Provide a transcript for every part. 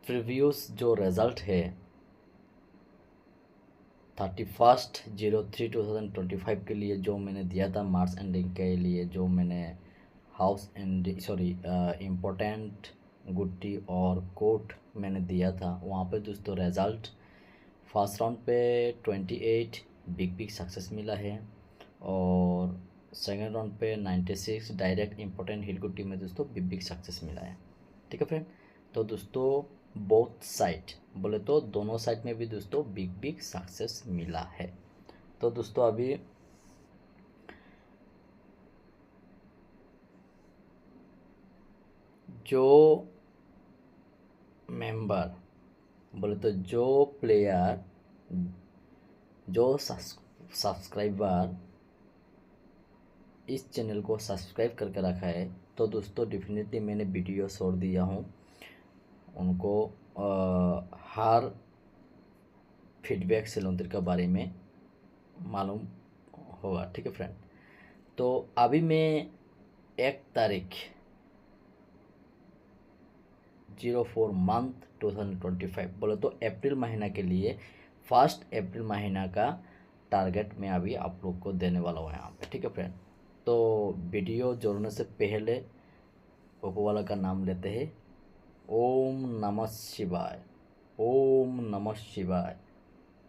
Previous जो result है 31/03/2025 के लिए जो मैंने दिया था, मार्च एंडिंग के लिए जो मैंने हाउस एंड सॉरी इम्पोर्टेंट गुट्टी और कोट मैंने दिया था, वहाँ पे दोस्तों रिज़ल्ट फर्स्ट राउंड पे 28 बिग सक्सेस मिला है और सेकेंड राउंड पे 96 डायरेक्ट इम्पोर्टेंट हिट गुट्टी में दोस्तों बिग सक्सेस मिला है। ठीक है फ्रेंड, तो दोस्तों बोथ साइड बोले तो दोनों साइड में भी दोस्तों बिग सक्सेस मिला है। तो दोस्तों अभी जो मेंबर बोले तो जो प्लेयर जो सब्सक्राइबर इस चैनल को सब्सक्राइब करके रखा है, तो दोस्तों डेफिनेटली मैंने वीडियो छोड़ दिया हूँ, उनको हर फीडबैक सेलोंतिर के बारे में मालूम होगा। ठीक है फ्रेंड, तो अभी मैं 1 तारीख 04 मंथ 2025 बोले तो अप्रैल महीना के लिए 1 अप्रैल महीना का टारगेट मैं अभी आप लोग को देने वाला हूँ यहाँ पे। ठीक है फ्रेंड, तो वीडियो जोड़ने से पहले ऊपर वाला का नाम लेते हैं। ओम नमः शिवाय, ओम नमः शिवाय,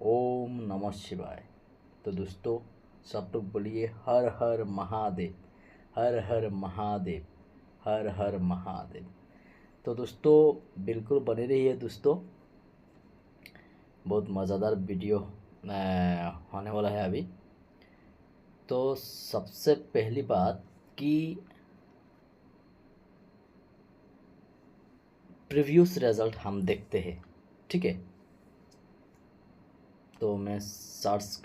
ओम नमः शिवाय। तो दोस्तों सब लोग बोलिए हर हर महादेव, हर हर महादेव, हर हर महादेव। तो दोस्तों बिल्कुल बने रहिए दोस्तों, बहुत मज़ेदार वीडियो होने वाला है अभी। तो सबसे पहली बात कि प्रीवियस रिज़ल्ट हम देखते हैं। ठीक है, तो मैं सर्च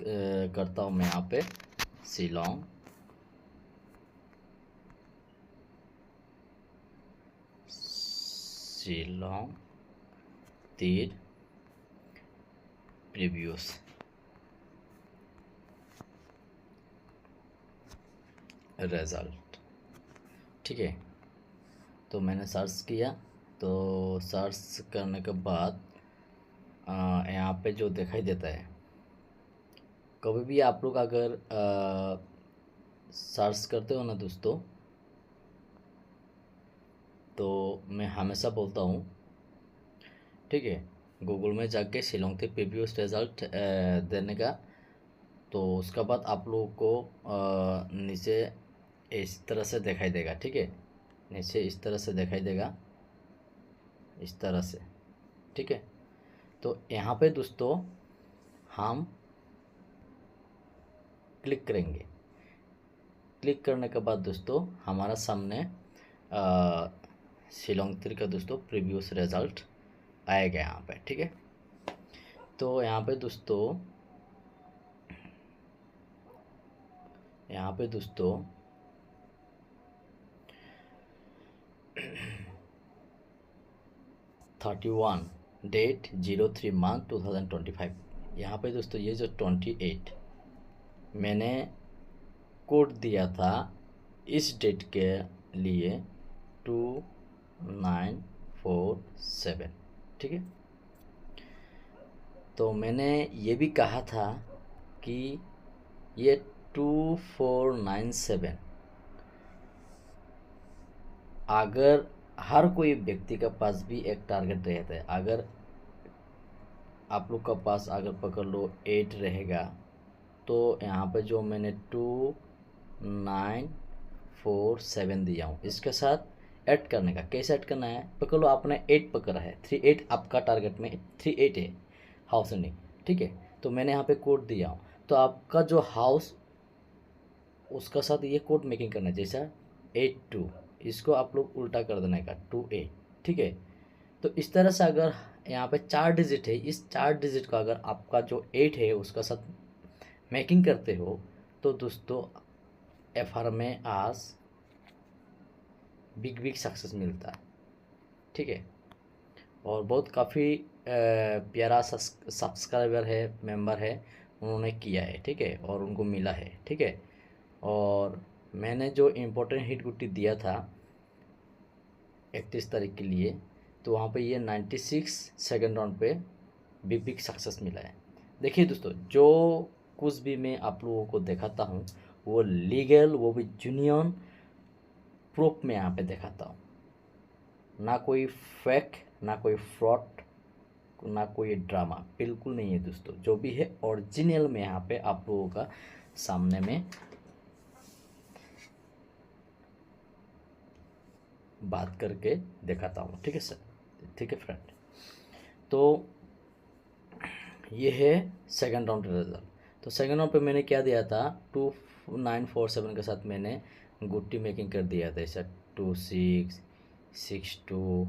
करता हूँ मैं यहाँ पे शिलोंग तीर प्रीवियस रिज़ल्ट। ठीक है, तो मैंने सर्च किया, तो सर्च करने के बाद यहाँ पे जो दिखाई देता है, कभी भी आप लोग अगर सर्च करते हो ना दोस्तों, तो मैं हमेशा बोलता हूँ, ठीक है, गूगल में जाके शिलोंग थे प्रीवियस रिज़ल्ट देने का, तो उसका बाद आप लोगों को नीचे इस तरह से दिखाई देगा। ठीक है, नीचे इस तरह से दिखाई देगा, इस तरह से। ठीक है, तो यहाँ पे दोस्तों हम क्लिक करेंगे। क्लिक करने के बाद दोस्तों हमारा सामने शिलोंग तिर का दोस्तों प्रीवियस रिज़ल्ट आएगा यहाँ पे। ठीक है, तो यहाँ पे दोस्तों 31 डेट 03 मंथ 2025, यहाँ पे दोस्तों ये जो 28 मैंने कोड दिया था इस डेट के लिए 2947। ठीक है, तो मैंने ये भी कहा था कि ये 2497 अगर हर कोई व्यक्ति के पास भी एक टारगेट रहता है, अगर आप लोग का पास अगर पकड़ लो 8 रहेगा, तो यहाँ पे जो मैंने 2947 दिया हूँ, इसके साथ ऐड करने का, कैसे ऐड करना है, पकड़ लो आपने 8 पकड़ा है, 38 आपका टारगेट में 38 है हाउस एंडिंग। ठीक है, तो मैंने यहाँ पे कोड दिया हूँ, तो आपका जो हाउस उसका साथ ये कोड मेकिंग करना है, जैसा 82 इसको आप लोग उल्टा कर देने का 28। ठीक है, तो इस तरह से अगर यहाँ पे 4 डिजिट है, इस 4 डिजिट का अगर आपका जो 8 है उसका साथ मेकिंग करते हो, तो दोस्तों एफआर में आज बिग सक्सेस मिलता है। ठीक है, और बहुत काफ़ी प्यारा सब्सक्राइबर है, मेंबर है, उन्होंने किया है। ठीक है, और उनको मिला है। ठीक है, और मैंने जो इम्पोर्टेंट हिट गुट्टी दिया था 31 तारीख के लिए, तो वहाँ पे ये 96 सेकंड राउंड पे बिग सक्सेस मिला है। देखिए दोस्तों, जो कुछ भी मैं आप लोगों को दिखाता हूँ वो लीगल, वो भी जेन्युइन प्रूफ में यहाँ पे दिखाता हूँ, ना कोई फेक, ना कोई फ्रॉड, ना कोई ड्रामा, बिल्कुल नहीं है दोस्तों। जो भी है ओरिजिनल में यहाँ पे आप लोगों का सामने में बात करके दिखाता हूँ। ठीक है सर, ठीक है फ्रेंड। तो ये है सेकंड राउंड रिजल्ट। तो सेकंड राउंड पे मैंने क्या दिया था, 2947 के साथ मैंने गुट्टी मेकिंग कर दिया था, ऐसा 26 62।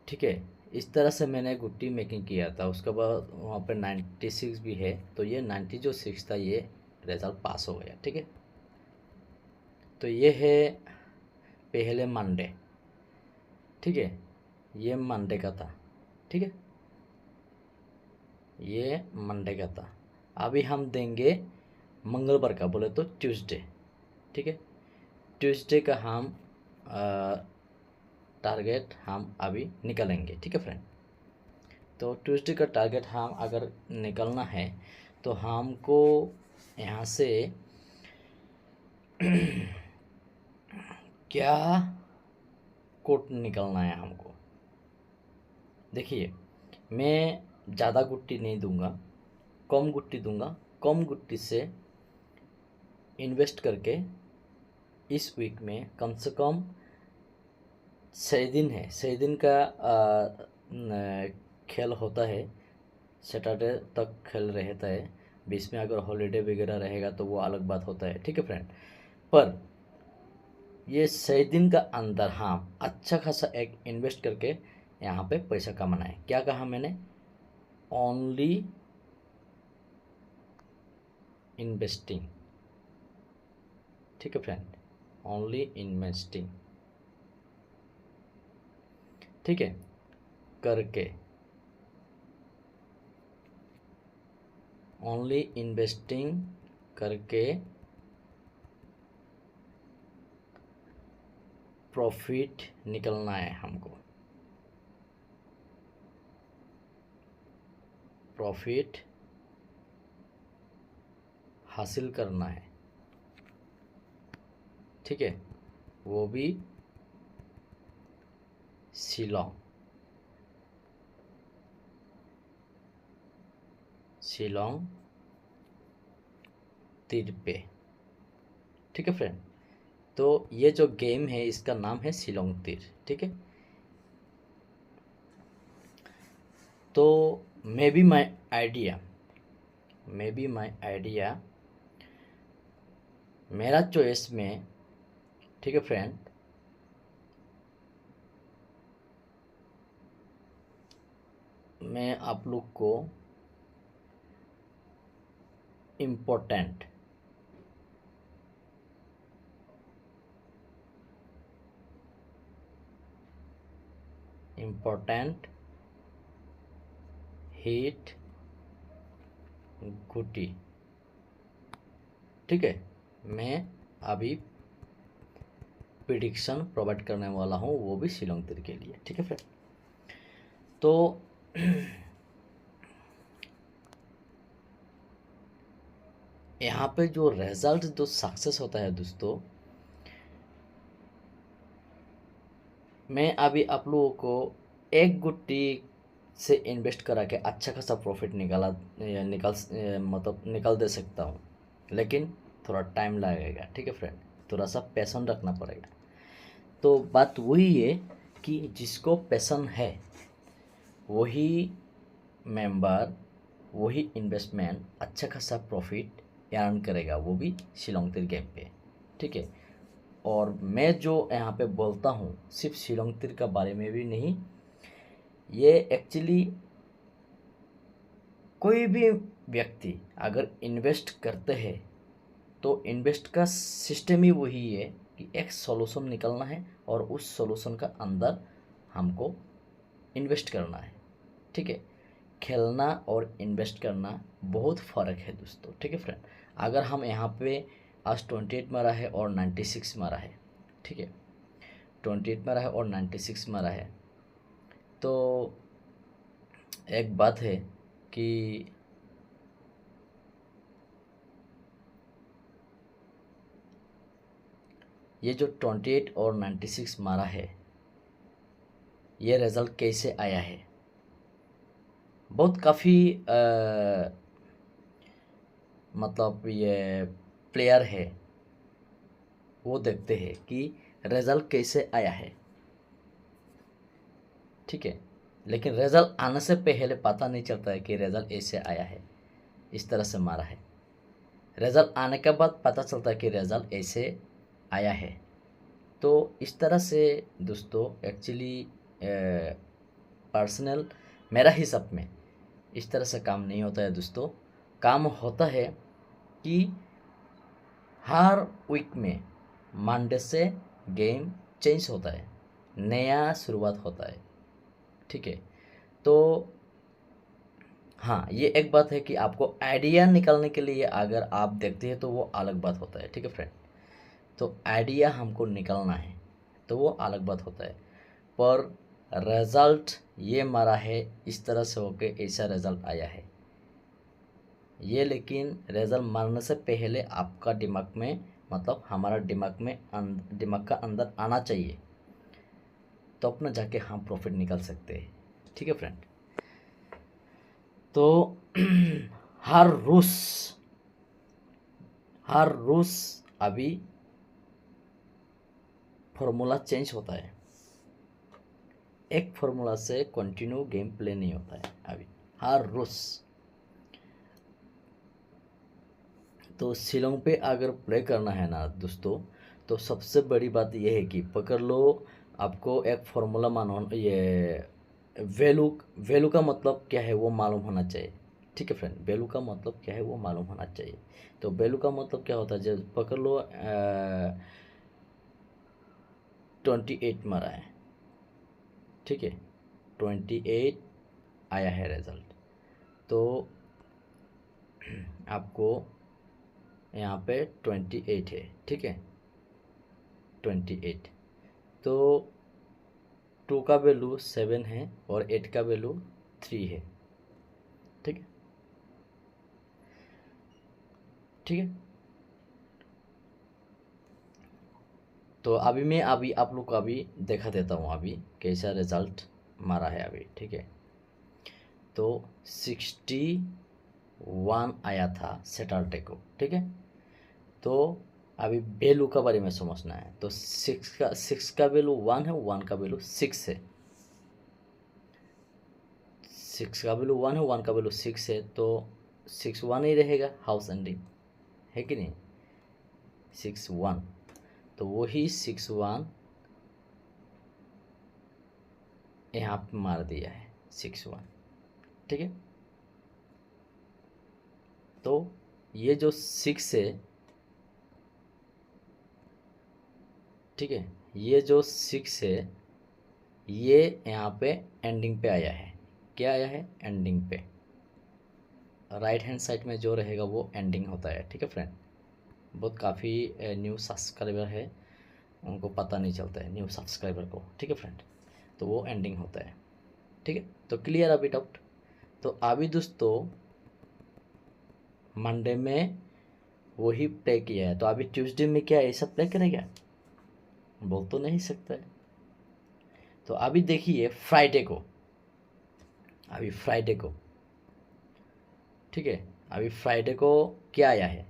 ठीक है, इस तरह से मैंने गुट्टी मेकिंग किया था। उसके बाद वहाँ पे 96 भी है, तो ये 90 जो 6 था ये रिजल्ट पास हो गया। ठीक है, तो ये है पहले मंडे। ठीक है, ये मंडे का था। ठीक है, ये मंडे का था। अभी हम देंगे मंगलवार का, बोले तो ट्यूसडे। ठीक है, ट्यूसडे का हम टारगेट हम अभी निकालेंगे। ठीक है फ्रेंड, तो ट्यूसडे का टारगेट हम अगर निकलना है तो हमको यहाँ से क्या कोट निकलना है हमको। देखिए, मैं ज़्यादा गुट्टी नहीं दूंगा, कम गुट्टी दूंगा। कम गुट्टी से इन्वेस्ट करके इस वीक में कम से कम 6 दिन है, 6 दिन का खेल होता है। सैटरडे तक खेल रहता है, बीच में अगर हॉलीडे वगैरह रहेगा तो वो अलग बात होता है। ठीक है फ्रेंड, पर ये 6 दिन का अंदर हम अच्छा खासा एक इन्वेस्ट करके यहाँ पे पैसा कमाना है। क्या कहा मैंने, ओनली इन्वेस्टिंग। ठीक है फ्रेंड, ओनली इन्वेस्टिंग। ठीक है, करके ओनली इन्वेस्टिंग करके प्रॉफिट निकलना है हमको, प्रॉफिट हासिल करना है। ठीक है, वो भी शिलोंग, शिलोंग तीर पे। ठीक है फ्रेंड, तो ये जो गेम है इसका नाम है शिलोंग तीर। ठीक है, तो may be my idea, may be my idea, मेरा चॉइस में। ठीक है फ्रेंड, मैं आप लोग को इम्पोर्टेंट हिट गुटी, ठीक है, मैं अभी प्रिडिक्शन प्रोवाइड करने वाला हूँ, वो भी शिलोंग तीर के लिए। ठीक है फ्रेंड, तो यहाँ पे जो रिजल्ट जो सक्सेस होता है दोस्तों, मैं अभी आप लोगों को एक गुट्टी से इन्वेस्ट करा के अच्छा खासा प्रॉफिट निकल दे सकता हूँ, लेकिन थोड़ा टाइम लगेगा। ठीक है फ्रेंड, थोड़ा सा पैशन रखना पड़ेगा। तो बात वही है कि जिसको पैशन है वही मेंबर, वही इन्वेस्टमेंट अच्छा खासा प्रॉफिट अर्न करेगा, वो भी शिलोंग तीर गेम पे। ठीक है, और मैं जो यहाँ पे बोलता हूँ सिर्फ शिलोंग तीर का बारे में भी नहीं, ये एक्चुअली कोई भी व्यक्ति अगर इन्वेस्ट करते हैं तो इन्वेस्ट का सिस्टम ही वही है कि एक सॉल्यूशन निकलना है और उस सॉल्यूशन का अंदर हमको इन्वेस्ट करना है। ठीक है, खेलना और इन्वेस्ट करना बहुत फ़र्क है दोस्तों। ठीक है फ्रेंड, अगर हम यहाँ पे आज 28 मारा है और 96 मारा है, ठीक है, 28 मारा है और 96 मारा है, तो एक बात है कि ये जो 28 और 96 मारा है, ये रिज़ल्ट कैसे आया है। बहुत काफ़ी मतलब ये प्लेयर है, वो देखते हैं कि रिज़ल्ट कैसे आया है, ठीक है। लेकिन रिज़ल्ट आने से पहले पता नहीं चलता है कि रिज़ल्ट ऐसे आया है, इस तरह से मारा है। रिज़ल्ट आने के बाद पता चलता है कि रिज़ल्ट ऐसे आया है। तो इस तरह से दोस्तों एक्चुअली पर्सनल मेरा हिसाब में इस तरह से काम नहीं होता है दोस्तों। काम होता है कि हर वीक में मंडे से गेम चेंज होता है, नया शुरुआत होता है, ठीक है। तो हाँ, ये एक बात है कि आपको आइडिया निकालने के लिए अगर आप देखते हैं तो वो अलग बात होता है, ठीक है फ्रेंड। तो आइडिया हमको निकालना है तो वो अलग बात होता है, पर रिज़ल्ट ये मारा है इस तरह से होके ऐसा रिज़ल्ट आया है ये। लेकिन रिज़ल्ट मारने से पहले आपका दिमाग में, मतलब हमारा दिमाग का अंदर आना चाहिए, तो अपना जाके हम प्रॉफिट निकाल सकते हैं, ठीक है फ्रेंड। तो हर रोज़ अभी फॉर्मूला चेंज होता है, एक फार्मूला से कंटिन्यू गेम प्ले नहीं होता है अभी, हर रोज़। तो शिलोंग पे अगर प्ले करना है ना दोस्तों, तो सबसे बड़ी बात यह है कि पकड़ लो, आपको एक फार्मूला मानो, ये वैल्यू का मतलब क्या है वो मालूम होना चाहिए, ठीक है फ्रेंड। वैल्यू का मतलब क्या है वो मालूम होना चाहिए। तो वैल्यू का मतलब क्या होता है, जब पकड़ लो 28 मारा है, ठीक है, 28 आया है रिज़ल्ट, तो आपको यहाँ पे 28 है, ठीक है, 28। तो 2 का वैल्यू 7 है और 8 का वैल्यू 3 है, ठीक है, ठीक है। तो अभी आप लोग को अभी देखा देता हूँ अभी कैसा रिज़ल्ट मारा है अभी, ठीक है। तो 61 आया था सैटरडे को, ठीक है। तो अभी वैल्यू का बारे में समझना है। तो 6 का वैल्यू 1 है, 1 का वैल्यू 6 है, 6 का वैल्यू 1 है, 1 का वैल्यू 6 है, तो 6 1 ही रहेगा, हाउस एंडिंग है कि नहीं, 6 1। तो वही 6 1 यहाँ पे मार दिया है, 6 1, ठीक है। तो ये जो 6 है, ठीक है, ये जो 6 है ये यहाँ पे एंडिंग पे आया है। क्या आया है, एंडिंग पे। राइट हैंड साइड में जो रहेगा वो एंडिंग होता है, ठीक है फ्रेंड। बहुत काफ़ी न्यू सब्सक्राइबर है, उनको पता नहीं चलता है, न्यू सब्सक्राइबर को, ठीक है फ्रेंड। तो वो एंडिंग होता है, ठीक है। तो क्लियर अभी डाउट। तो अभी दोस्तों मंडे में वही प्ले किया है, तो अभी ट्यूसडे में क्या ऐसा प्ले करेगा, बोल तो नहीं सकता है। तो अभी देखिए फ्राइडे को, अभी फ्राइडे को, ठीक है, अभी फ्राइडे को क्या आया है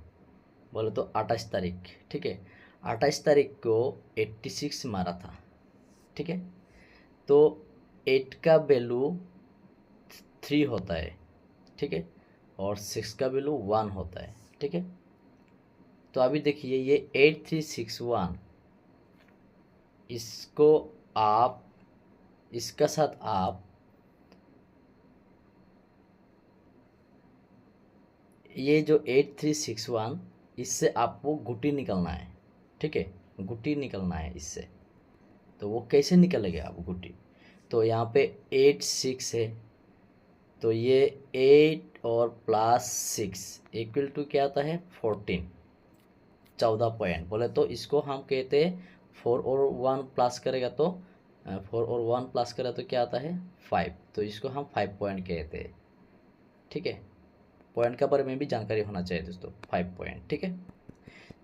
बोले तो 28 तारीख, ठीक है। 28 तारीख को 86 मारा था, ठीक है। तो 8 का वैल्यू 3 होता है, ठीक है, और 6 का वैल्यू 1 होता है, ठीक है। तो अभी देखिए ये 8361, इसको आप, इसका साथ आप ये जो 8361, इससे आपको गुटी निकलना है, ठीक है, गुटी निकलना है इससे। तो वो कैसे निकलेगा आप गुटी, तो यहाँ पे 8 6 है, तो ये 8 और +6 इक्वल टू क्या आता है 14, 14 पॉइंट बोले तो इसको हम कहते हैं 4 और 1 प्लस करेगा तो 4 और 1 प्लस करें तो क्या आता है 5, तो इसको हम 5 पॉइंट कहते हैं। ठीक है, पॉइंट के बारे में भी जानकारी होना चाहिए दोस्तों, 5 पॉइंट। ठीक है,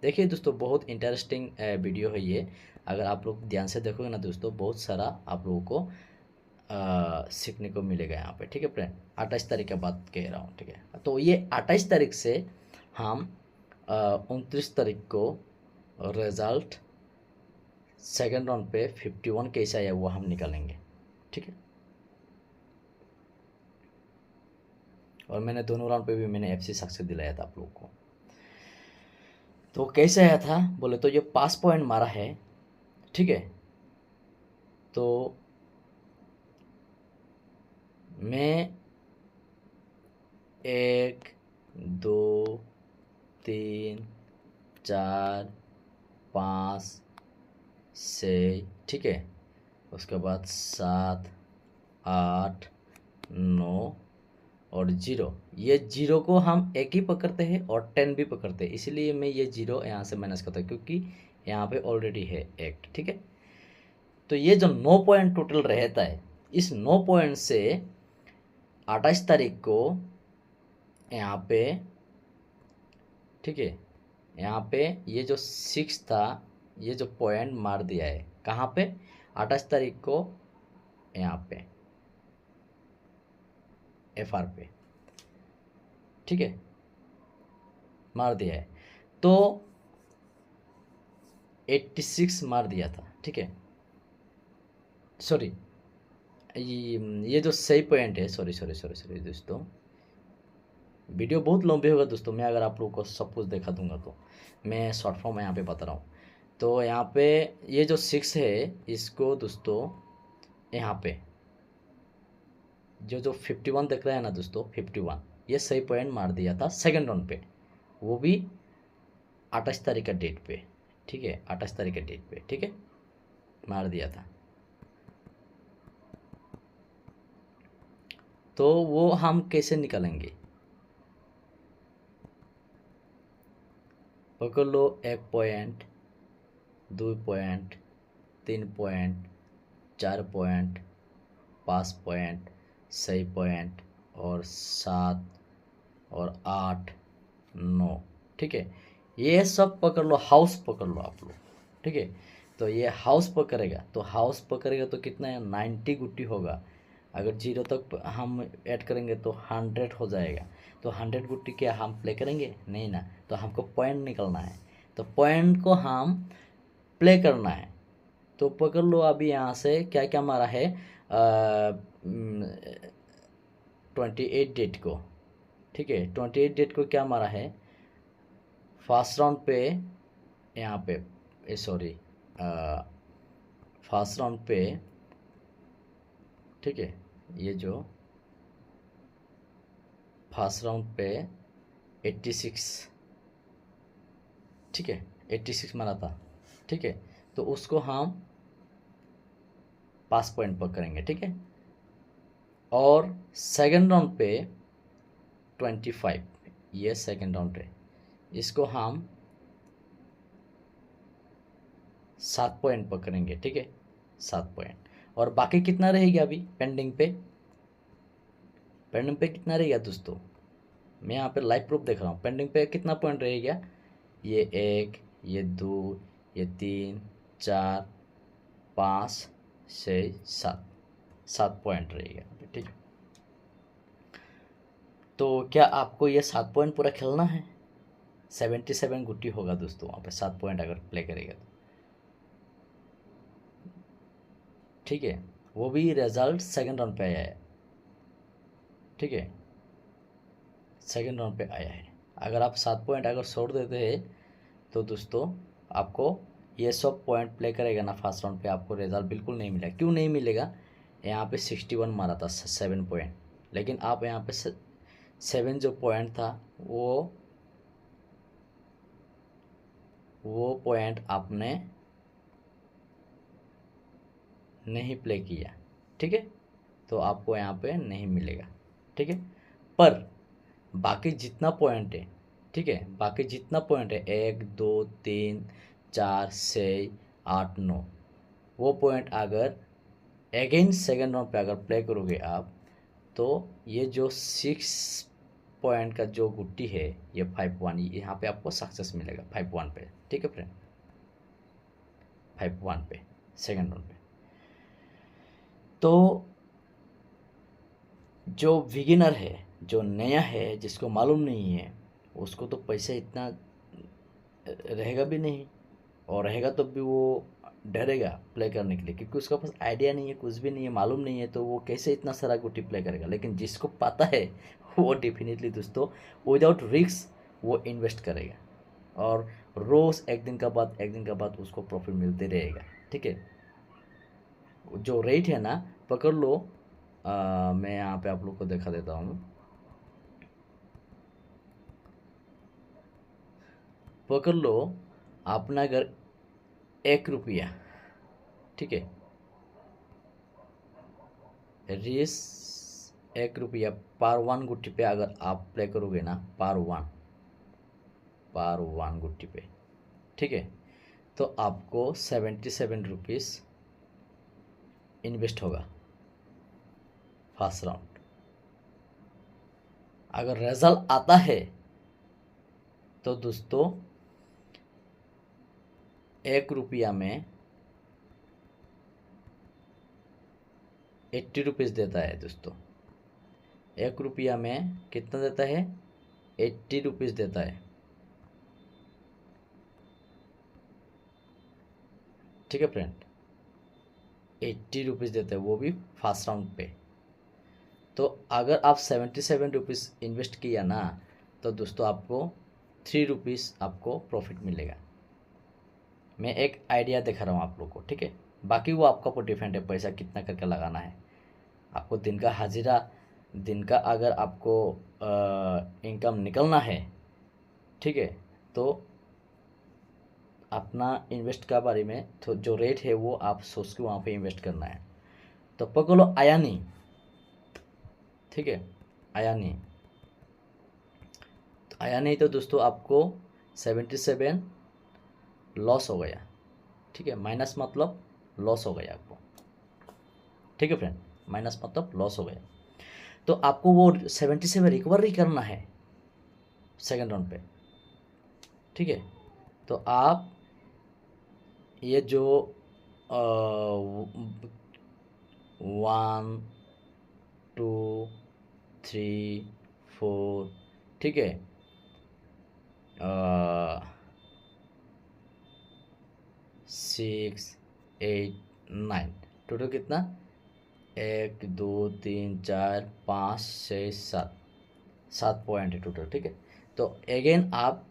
देखिए दोस्तों बहुत इंटरेस्टिंग वीडियो है ये। अगर आप लोग ध्यान से देखोगे ना दोस्तों, बहुत सारा आप लोगों को सीखने को मिलेगा यहाँ पे। ठीक है फ्रेंड, 28 तारीख के बाद कह रहा हूँ। ठीक है, तो ये 28 तारीख से हम 29 तारीख को रिजल्ट सेकेंड राउंड पे 51 कैसा है वो हम निकालेंगे। ठीक है, और मैंने दोनों राउंड पे भी मैंने FC सक्सेस दिलाया था आप लोगों को। तो कैसे आया था बोले तो ये 5 पॉइंट मारा है। ठीक है, तो मैं 1 2 3 4 5 6, ठीक है, उसके बाद 7 8 9 और 0। ये 0 को हम एक ही पकड़ते हैं और 10 भी पकड़ते हैं, इसलिए मैं ये 0 यहाँ से माइनस करता हूँ क्योंकि यहाँ पे ऑलरेडी है 1। ठीक है, तो ये जो 9 पॉइंट टोटल रहता है, इस 9 पॉइंट से 28 तारीख को यहाँ पे, ठीक है, यहाँ पे ये जो 6 था, ये जो पॉइंट मार दिया है कहाँ पे, 28 तारीख को यहाँ पे FR पे। ठीक है, मार दिया है, तो 86 मार दिया था। ठीक है, सॉरी, ये जो सही पॉइंट है, सॉरी सॉरी सॉरी सॉरी दोस्तों, वीडियो बहुत लंबी होगा दोस्तों, मैं अगर आप लोगों को सब कुछ दिखा दूंगा तो मैं शॉर्ट फॉर्म यहाँ पे बता रहा हूँ। तो यहाँ पे ये जो 6 है, इसको दोस्तों यहाँ पे जो 51 दिख रहा है ना दोस्तों, 51 ये सही पॉइंट मार दिया था सेकेंड राउंड पे, वो भी 28 तारीख का डेट पे। ठीक है, 28 तारीख के डेट पे, ठीक है, मार दिया था। तो वो हम कैसे निकालेंगे, पकड़ लो 1 point 2 point 3 point 4 point 5 point 6 point और 7 और 8 9। ठीक है, ये सब पकड़ लो, हाउस पकड़ लो आप लोग। ठीक है, तो ये हाउस पकड़ेगा, तो हाउस पकड़ेगा तो कितना है 90 गुट्टी होगा। अगर 0 तक हम ऐड करेंगे तो 100 हो जाएगा। तो 100 गुट्टी क्या हम प्ले करेंगे, नहीं ना, तो हमको पॉइंट निकलना है, तो पॉइंट को हम प्ले करना है। तो पकड़ लो अभी यहाँ से क्या क्या मारा है 28 डेट को। ठीक है, 28 डेट को क्या मारा है, फर्स्ट राउंड पे यहाँ पे, सॉरी, फर्स्ट राउंड पे, ठीक है, ये जो फर्स्ट राउंड पे 86, ठीक है, 86 मारा था। ठीक है, तो उसको हम 5 पॉइंट पर करेंगे। ठीक है, और सेकेंड राउंड पे 25, ये सेकेंड राउंड पे, इसको हम 7 पॉइंट पर करेंगे। ठीक है, 7 पॉइंट, और बाकी कितना रहेगा अभी पेंडिंग पे, पेंडिंग पे कितना रहेगा दोस्तों, मैं यहाँ पे लाइव प्रूफ देख रहा हूँ, पेंडिंग पे कितना पॉइंट रहेगा, ये 1, ये 2, ये 3 4 5 6 7, 7 पॉइंट रहेगा। ठीक है, तो क्या आपको ये 7 पॉइंट पूरा खेलना है, 77 गुट्टी होगा दोस्तों वहाँ पे 7 पॉइंट अगर प्ले करेगा तो। ठीक है, वो भी रिजल्ट सेकंड राउंड पे आया है। ठीक है, सेकंड राउंड पे आया है। अगर आप 7 पॉइंट अगर छोड़ देते हैं तो दोस्तों आपको ये सब पॉइंट प्ले करेगा ना फर्स्ट राउंड पे, आपको रिजल्ट बिल्कुल नहीं मिलेगा। क्यों नहीं मिलेगा, यहाँ पे 61 मारा था 7 पॉइंट, लेकिन आप यहाँ पे 7 जो पॉइंट था वो पॉइंट आपने नहीं प्ले किया। ठीक है, तो आपको यहाँ पे नहीं मिलेगा। ठीक है, पर बाकी जितना पॉइंट है, ठीक है, बाकी जितना पॉइंट है 1 2 3 4 6 8 9, वो पॉइंट अगर अगेन सेकेंड राउंड पे अगर प्ले करोगे आप, तो ये जो 6 पॉइंट का जो गुट्टी है, ये 5-1, यहाँ पे आपको सक्सेस मिलेगा 5-1 पे, ठीक है फ्रेंड, 5-1 पे सेकेंड राउंड पे। तो जो बिगिनर है, जो नया है, जिसको मालूम नहीं है, उसको तो पैसा इतना रहेगा भी नहीं, और रहेगा तो भी वो डरेगा प्ले करने के लिए, क्योंकि उसका पास आइडिया नहीं है, कुछ भी नहीं है, मालूम नहीं है, तो वो कैसे इतना सारा गुट्टी प्ले करेगा। लेकिन जिसको पता है वो डेफिनेटली दोस्तों विदाउट रिस्क वो इन्वेस्ट करेगा, और रोज़ एक दिन का बाद एक दिन का बाद उसको प्रॉफिट मिलते रहेगा, ठीक है। जो रेट है ना, पकड़ लो, मैं यहाँ पे आप लोग को दिखा देता हूँ। पकड़ लो, अपना अगर 1 रुपया, ठीक है, रिस 1 रुपया पर 1 गुट्टी पे अगर आप प्ले करोगे ना, पर 1 गुट्टी पे, ठीक है, तो आपको 77 रुपीज़ इन्वेस्ट होगा फर्स्ट राउंड। अगर रिजल्ट आता है तो दोस्तों 1 रुपया में 80 रुपीज़ देता है दोस्तों। 1 रुपया में कितना देता है? 80 रुपीज़ देता है, ठीक है फ्रेंड, 80 रुपीज़ देता है, वो भी फर्स्ट राउंड पे। तो अगर आप 77 रुपीज़ इन्वेस्ट किया ना, तो दोस्तों आपको 3 रुपीज़ आपको प्रॉफिट मिलेगा। मैं एक आइडिया दिखा रहा हूँ आप लोग को, ठीक है। बाकी वो आपका ऊपर डिपेंड है, पैसा कितना करके लगाना है आपको। दिन का हाजिरा, दिन का अगर आपको इनकम निकलना है, ठीक है, तो अपना इन्वेस्ट का बारे में तो जो रेट है वो आप सोच के वहाँ पे इन्वेस्ट करना है। तो पकड़ लो आयानी, ठीक है, आयानी। तो आयानी तो दोस्तों आपको 77 लॉस हो गया, ठीक है, माइनस मतलब लॉस हो गया आपको, ठीक है फ्रेंड, माइनस मतलब लॉस हो गया। तो आपको वो 77 रिकवरी करना है सेकेंड राउंड पे, ठीक है। तो आप ये जो 1 2 3 4, ठीक है, 6 8 9, टोटल कितना? 1 2 3 4 5 6 7, 7 पॉइंट है टोटल, ठीक है। तो अगेन आप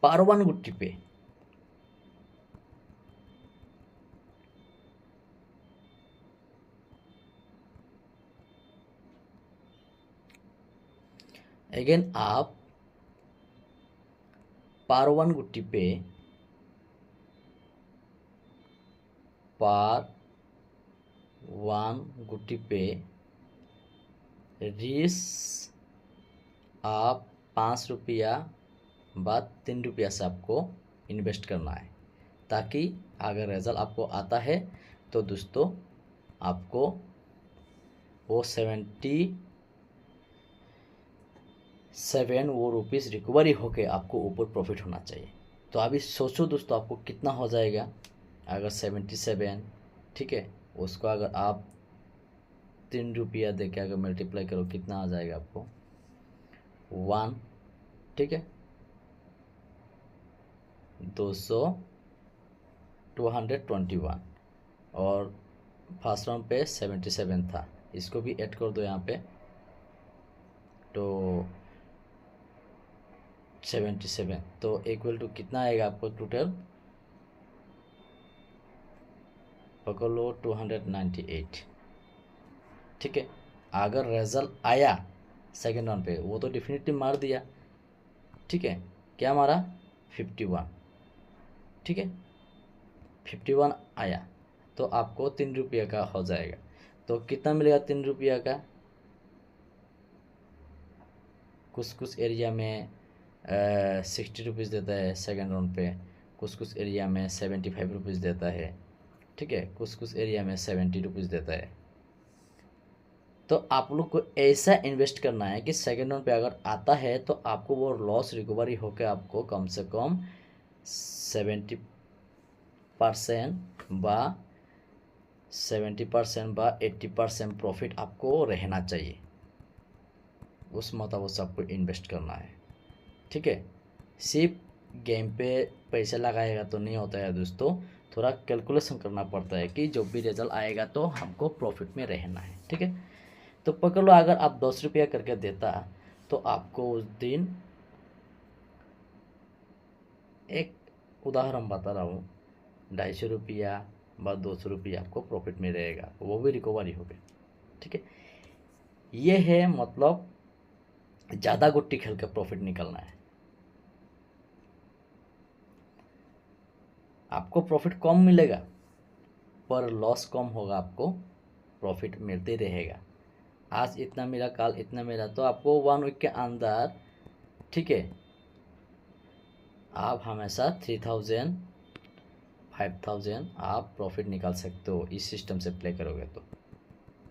पर 1 गुट्टी पे अगेन आप पर 1 गुट्टी पे पर 1 गुट्टी पे रिस आप 5 रुपया बाद 3 रुपया से आपको इन्वेस्ट करना है, ताकि अगर रिजल्ट आपको आता है तो दोस्तों आपको वो 77 वो रुपीज़ रिकवरी होके आपको ऊपर प्रॉफिट होना चाहिए। तो अभी सोचो दोस्तों आपको कितना हो जाएगा अगर 77, ठीक है, उसको अगर आप 3 रुपया दे के अगर मल्टीप्लाई करो, कितना आ जाएगा आपको? 1, ठीक है, 221, और फर्स्ट राउंड पे 77 था, इसको भी ऐड कर दो यहाँ पे, तो 77, तो इक्वल टू कितना आएगा आपको टोटल? पकड़ लो 298, ठीक है। अगर रिजल्ट आया सेकेंड राउंड पे, वो तो डेफिनेटली मार दिया, ठीक है, क्या मारा? 51, ठीक है, 51 आया, तो आपको 3 रुपया का हो जाएगा। तो कितना मिलेगा 3 रुपया का? कुछ कुछ एरिया में 60 रुपीज़ देता है सेकेंड राउंड पे, कुछ कुछ एरिया में 75 रुपीज़ देता है, ठीक है, कुछ कुछ एरिया में 70 रुपीज़ देता है। तो आप लोग को ऐसा इन्वेस्ट करना है कि सेकेंड राउंड पे अगर आता है तो आपको वो लॉस रिकवरी होकर आपको कम से कम 70% বা 70% বা 80% प्रॉफिट आपको रहना चाहिए। उस मुताबिक से आपको इन्वेस्ट करना है, ठीक है। सिर्फ गेम पे पैसे लगाएगा तो नहीं होता है दोस्तों, थोड़ा कैलकुलेशन करना पड़ता है कि जो भी रिजल्ट आएगा तो हमको प्रॉफिट में रहना है, ठीक है। तो पकड़ लो, अगर आप 10 रुपया करके देता तो आपको उस दिन, एक उदाहरण बता रहा हूँ, 250 रुपया व 200 रुपया आपको प्रॉफिट में रहेगा, वो भी रिकवरी हो गई, ठीक है। ये है मतलब ज़्यादा गुट्टी खेल के प्रॉफिट निकलना है। आपको प्रॉफिट कम मिलेगा पर लॉस कम होगा, आपको प्रॉफिट मिलते रहेगा। आज इतना मेरा, कल इतना मेरा, तो आपको 1 वीक के अंदर, ठीक है, आप हमेशा 3000 5000 आप प्रॉफिट निकाल सकते हो इस सिस्टम से प्ले करोगे तो,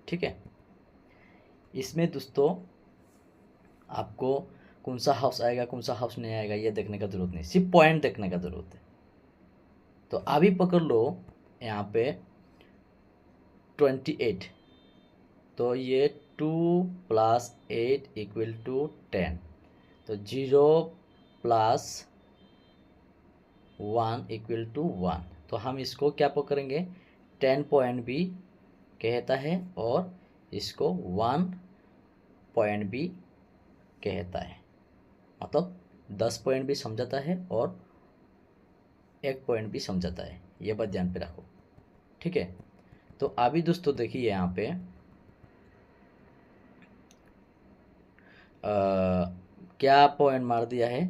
ठीक है। इसमें दोस्तों आपको कौन सा हाउस आएगा कौन सा हाउस नहीं आएगा ये देखने का ज़रूरत नहीं, सिर्फ पॉइंट देखने का ज़रूरत है। तो अभी पकड़ लो यहाँ पे 28, तो ये 2 + 8 = 10, तो 0 + 1 = 1, तो हम इसको क्या पकड़ेंगे, 10 पॉइंट भी कहता है और इसको 1 पॉइंट भी कहता है, मतलब 10 पॉइंट भी समझाता है और 1 पॉइंट भी समझाता है, ये बात ध्यान पे रखो, ठीक है। तो अभी दोस्तों देखिए यहाँ पे क्या पॉइंट मार दिया है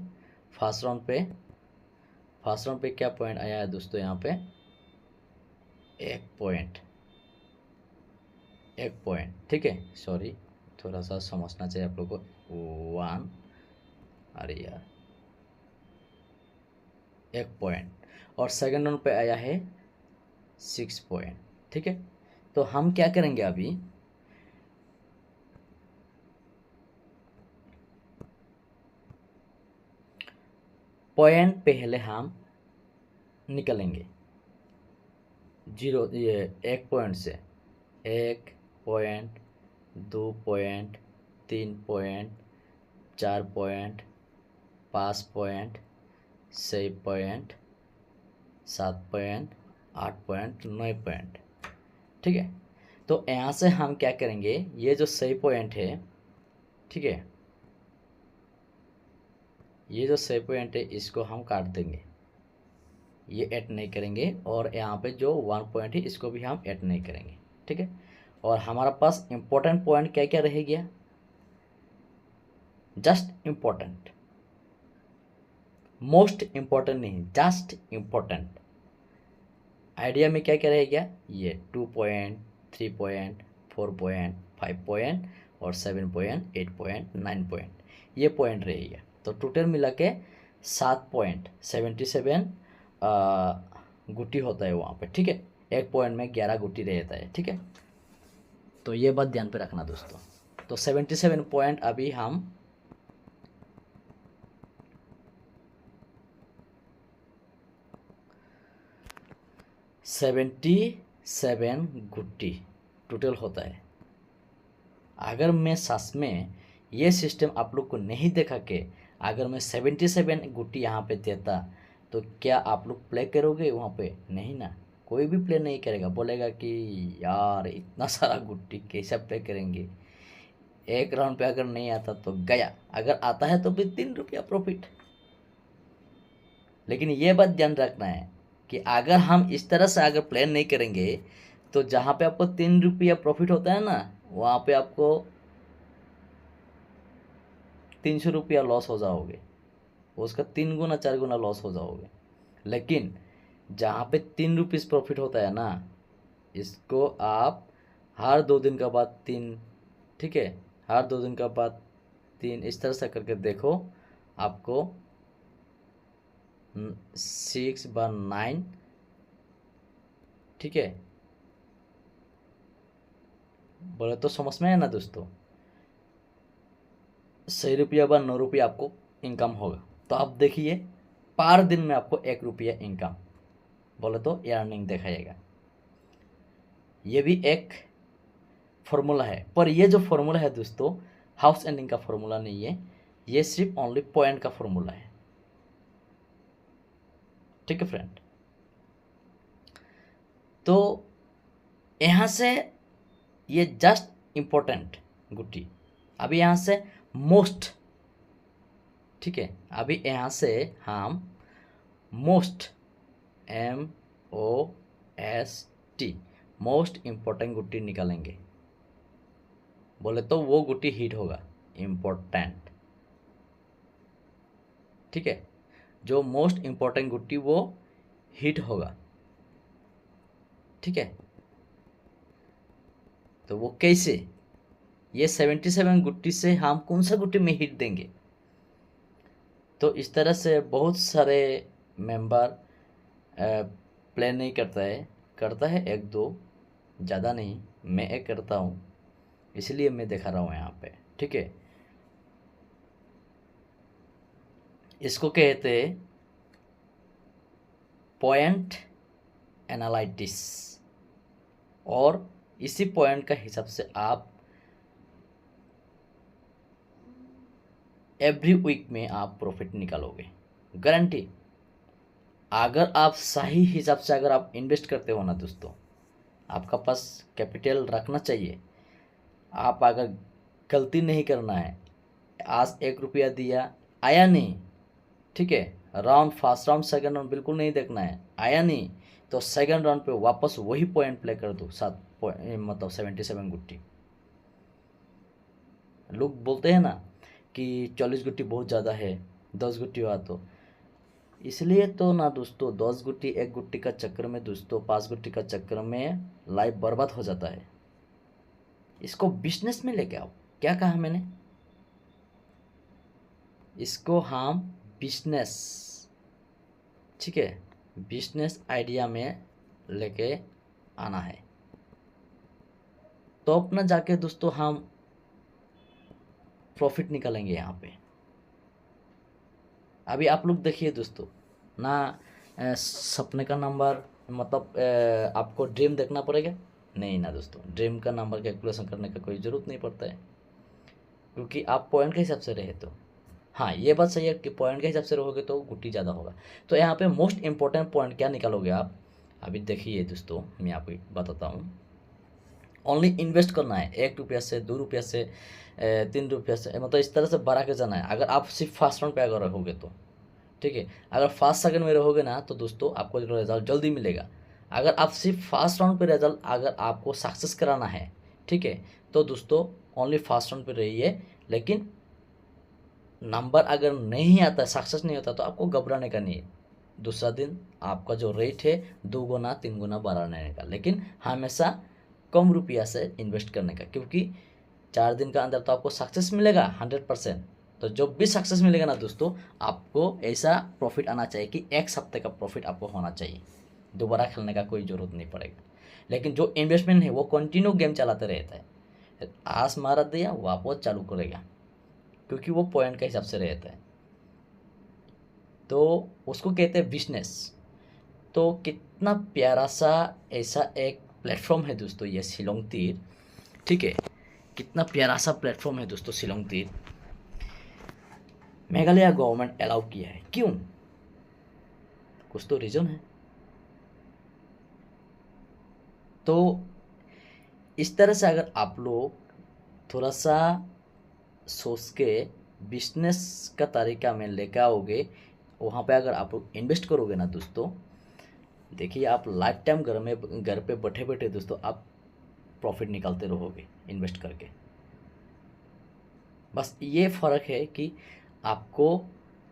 फर्स्ट राउंड पे, क्या पॉइंट आया है दोस्तों, यहाँ पे 1 पॉइंट, ठीक है। सॉरी, थोड़ा सा समझना चाहिए आप लोगों को, 1, अरे यार, 1 पॉइंट, और सेकेंड राउंड पे आया है 6 पॉइंट, ठीक है। तो हम क्या करेंगे अभी, पॉइंट पहले हम निकलेंगे 0, ये 1 पॉइंट से, 1 point, 2 point, 3 point, 4 point, 5 point, 6 point, 7 point, 8 point, 9 point, ठीक है। तो यहाँ से हम क्या करेंगे, ये जो सही पॉइंट है, ठीक है, ये जो सही पॉइंट है इसको हम काट देंगे, ये ऐड नहीं करेंगे, और यहाँ पे जो 1 पॉइंट है इसको भी हम ऐड नहीं करेंगे, ठीक है। और हमारा पास इम्पोर्टेंट पॉइंट क्या क्या रह गया, जस्ट इम्पोर्टेंट, मोस्ट इम्पोर्टेंट नहीं, जस्ट इम्पोर्टेंट। आइडिया में क्या क्या रह गया, ये 2 पॉइंट, 3 पॉइंट, 4 पॉइंट, 5 पॉइंट और 7 पॉइंट, 8 पॉइंट, 9 पॉइंट, ये पॉइंट रह गया। तो टोटल मिला के 7 पॉइंट 77 गुटी होता है वहाँ पे, ठीक है। 1 पॉइंट में 11 गुटी रहता है, ठीक है। तो ये बात ध्यान पे रखना दोस्तों। तो 77 पॉइंट अभी हम 77 गुट्टी टोटल होता है। अगर मैं सच में ये सिस्टम आप लोग को नहीं दिखा के, अगर मैं 77 गुट्टी यहाँ पे देता तो क्या आप लोग प्ले करोगे वहाँ पे, नहीं ना, कोई भी प्ले नहीं करेगा, बोलेगा कि यार इतना सारा गुट्टी कैसे प्ले करेंगे, एक राउंड पे अगर नहीं आता तो गया, अगर आता है तो फिर 3 रुपया प्रॉफिट। लेकिन ये बात ध्यान रखना है कि अगर हम इस तरह से अगर प्लान नहीं करेंगे तो जहाँ पे आपको 3 रुपया प्रॉफिट होता है ना, वहाँ पे आपको 300 रुपया लॉस हो जाओगे, उसका 3 गुना 4 गुना लॉस हो जाओगे। लेकिन जहाँ पे 3 रुपीज़ प्रॉफिट होता है ना, इसको आप हर 2 दिन का बाद 3, ठीक है, हर 2 दिन का बाद 3, इस तरह से करके देखो, आपको 6 व 9 ठीक है, बोले तो समझ में है ना दोस्तों। 100 रुपया व 9 रुपया आपको इनकम होगा। तो आप देखिए पर दिन में आपको 1 रुपया इनकम बोले तो अर्निंग दिखाएगा। ये भी एक फॉर्मूला है, पर ये जो फॉर्मूला है दोस्तों हाउस एंडिंग का फॉर्मूला नहीं है, ये सिर्फ ओनली पॉइंट का फॉर्मूला है। ठीक है फ्रेंड, तो यहाँ से ये जस्ट इम्पोर्टेंट गुट्टी, अभी यहाँ से मोस्ट, ठीक है, अभी यहाँ से हम मोस्ट MOST मोस्ट इम्पोर्टेंट गुट्टी निकालेंगे। बोले तो वो गुट्टी हिट होगा, इम्पोर्टेंट। ठीक है, जो मोस्ट इम्पोर्टेंट गुट्टी वो हिट होगा। ठीक है, तो वो कैसे, ये 77 गुट्टी से हम कौन सा गुट्टी में हिट देंगे। तो इस तरह से बहुत सारे मेंबर प्लान नहीं करता है एक दो, ज़्यादा नहीं, मैं एक करता हूँ, इसलिए मैं दिखा रहा हूँ यहाँ पे। ठीक है, इसको कहते पॉइंट एनालिटिक्स, और इसी पॉइंट का हिसाब से आप एवरी वीक में आप प्रॉफिट निकालोगे, गारंटी। अगर आप सही हिसाब से अगर आप इन्वेस्ट करते हो ना दोस्तों, आपका पास कैपिटल रखना चाहिए। आप अगर गलती नहीं करना है, आज 1 रुपया दिया आया नहीं, ठीक है, round first round second round बिल्कुल नहीं देखना है, आया नहीं तो सेकंड राउंड पे वापस वही पॉइंट प्ले कर दो, 77 गुट्टी। लोग बोलते हैं ना कि 40 गुट्टी बहुत ज़्यादा है, 10 गुट्टी हुआ तो, इसलिए तो ना दोस्तों 10 गुट्टी 1 गुट्टी का चक्कर में दोस्तों 5 गुट्टी का चक्कर में लाइफ बर्बाद हो जाता है। इसको बिजनेस में लेके आओ। क्या कहा मैंने, इसको हम बिजनेस, ठीक है, बिजनेस आइडिया में लेके आना है। तो अपना जाके दोस्तों हम प्रॉफिट निकालेंगे यहाँ पे। अभी आप लोग देखिए दोस्तों ना, सपने का नंबर मतलब आपको ड्रीम देखना पड़ेगा नहीं ना दोस्तों, ड्रीम का नंबर कैलकुलेशन करने का कोई ज़रूरत नहीं पड़ता है, क्योंकि आप पॉइंट के हिसाब से रहे तो। हाँ, ये बात सही है कि पॉइंट के हिसाब से रहोगे तो गुट्टी ज़्यादा होगा। तो यहाँ पे मोस्ट इंपॉर्टेंट पॉइंट क्या निकालोगे आप, अभी देखिए दोस्तों मैं आपको बताता हूँ। ओनली इन्वेस्ट करना है, 1 रुपया से 2 रुपया से 3 रुपया से, मतलब इस तरह से बढ़ा के जाना है। अगर आप सिर्फ फर्स्ट राउंड पे अगर रहोगे तो ठीक है, अगर फर्स्ट सेकंड में रहोगे ना तो दोस्तों आपको रिजल्ट जल्दी मिलेगा। अगर आप सिर्फ फर्स्ट राउंड पे रिजल्ट अगर आपको सक्सेस कराना है, ठीक है, तो दोस्तों ओनली फर्स्ट राउंड पे रहिए। लेकिन नंबर अगर नहीं आता, सक्सेस नहीं होता, तो आपको घबराने का नहीं है। दूसरा दिन आपका जो रेट है 2 गुना 3 गुना बढ़ाने का, लेकिन हमेशा कम रुपया से इन्वेस्ट करने का, क्योंकि 4 दिन का अंदर तो आपको सक्सेस मिलेगा 100%। तो जब भी सक्सेस मिलेगा ना दोस्तों, आपको ऐसा प्रॉफिट आना चाहिए कि 1 हफ्ते का प्रॉफिट आपको होना चाहिए, दोबारा खेलने का कोई ज़रूरत नहीं पड़ेगा। लेकिन जो इन्वेस्टमेंट है वो कंटिन्यू गेम चलाते रहता है, आज मारा दिया वापस चालू करेगा, क्योंकि वो पॉइंट के हिसाब से रहता है। तो उसको कहते हैं बिजनेस। तो कितना प्यारा सा ऐसा एक प्लेटफॉर्म है दोस्तों ये शिलोंग तीर, ठीक है, कितना प्यारा सा प्लेटफॉर्म है दोस्तों शिलोंग तीर। मेघालय गवर्नमेंट अलाउ किया है, क्यों, कुछ तो रीज़न है। तो इस तरह से अगर आप लोग थोड़ा सा सोच के बिजनेस का तरीका में लेकर आओगे, वहाँ पे अगर आप लोग इन्वेस्ट करोगे ना दोस्तों, देखिए आप लाइफ टाइम घर पे बैठे बैठे दोस्तों आप प्रॉफिट निकालते रहोगे इन्वेस्ट करके। बस ये फ़र्क है कि आपको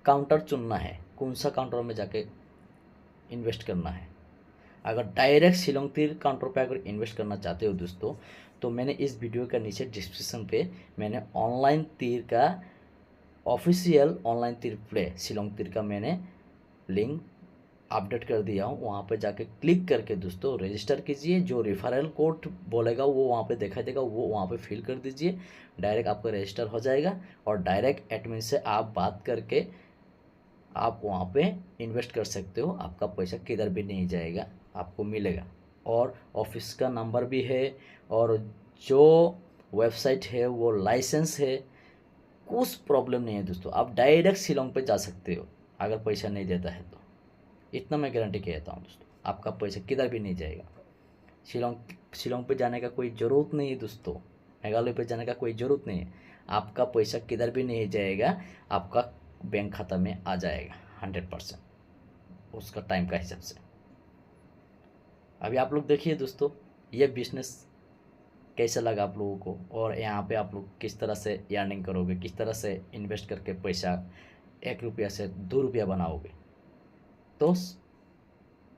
काउंटर चुनना है, कौन सा काउंटर में जाके इन्वेस्ट करना है। अगर डायरेक्ट शिलोंग तीर काउंटर पे अगर इन्वेस्ट करना चाहते हो दोस्तों, तो मैंने इस वीडियो के नीचे डिस्क्रिप्शन पे मैंने ऑनलाइन तीर का ऑफिशियल ऑनलाइन तीर प्ले शिलोंग तीर का मैंने लिंक अपडेट कर दिया हूँ, वहाँ पे जाके क्लिक करके दोस्तों रजिस्टर कीजिए। जो रेफरल कोड बोलेगा वो वहाँ पे दिखाई देगा, वो वहाँ पे फिल कर दीजिए, डायरेक्ट आपका रजिस्टर हो जाएगा। और डायरेक्ट एडमिन से आप बात करके आप वहाँ पे इन्वेस्ट कर सकते हो, आपका पैसा किधर भी नहीं जाएगा, आपको मिलेगा। और ऑफिस का नंबर भी है, और जो वेबसाइट है वो लाइसेंस है, कुछ प्रॉब्लम नहीं है दोस्तों। आप डायरेक्ट शिलोंग पे जा सकते हो अगर पैसा नहीं देता है तो, इतना मैं गारंटी कहता हूँ दोस्तों, आपका पैसा किधर भी नहीं जाएगा। शिलोंग शिलोंग पे जाने का कोई ज़रूरत नहीं है दोस्तों, मेघालय पे जाने का कोई ज़रूरत नहीं है। आपका पैसा किधर भी नहीं जाएगा, आपका बैंक खाता में आ जाएगा 100% उसका टाइम का हिसाब से। अभी आप लोग देखिए दोस्तों, ये बिजनेस कैसा लगा आप लोगों को, और यहाँ पे आप लोग किस तरह से अर्निंग करोगे, किस तरह से इन्वेस्ट करके पैसा 1 रुपया से 2 रुपया बनाओगे। तो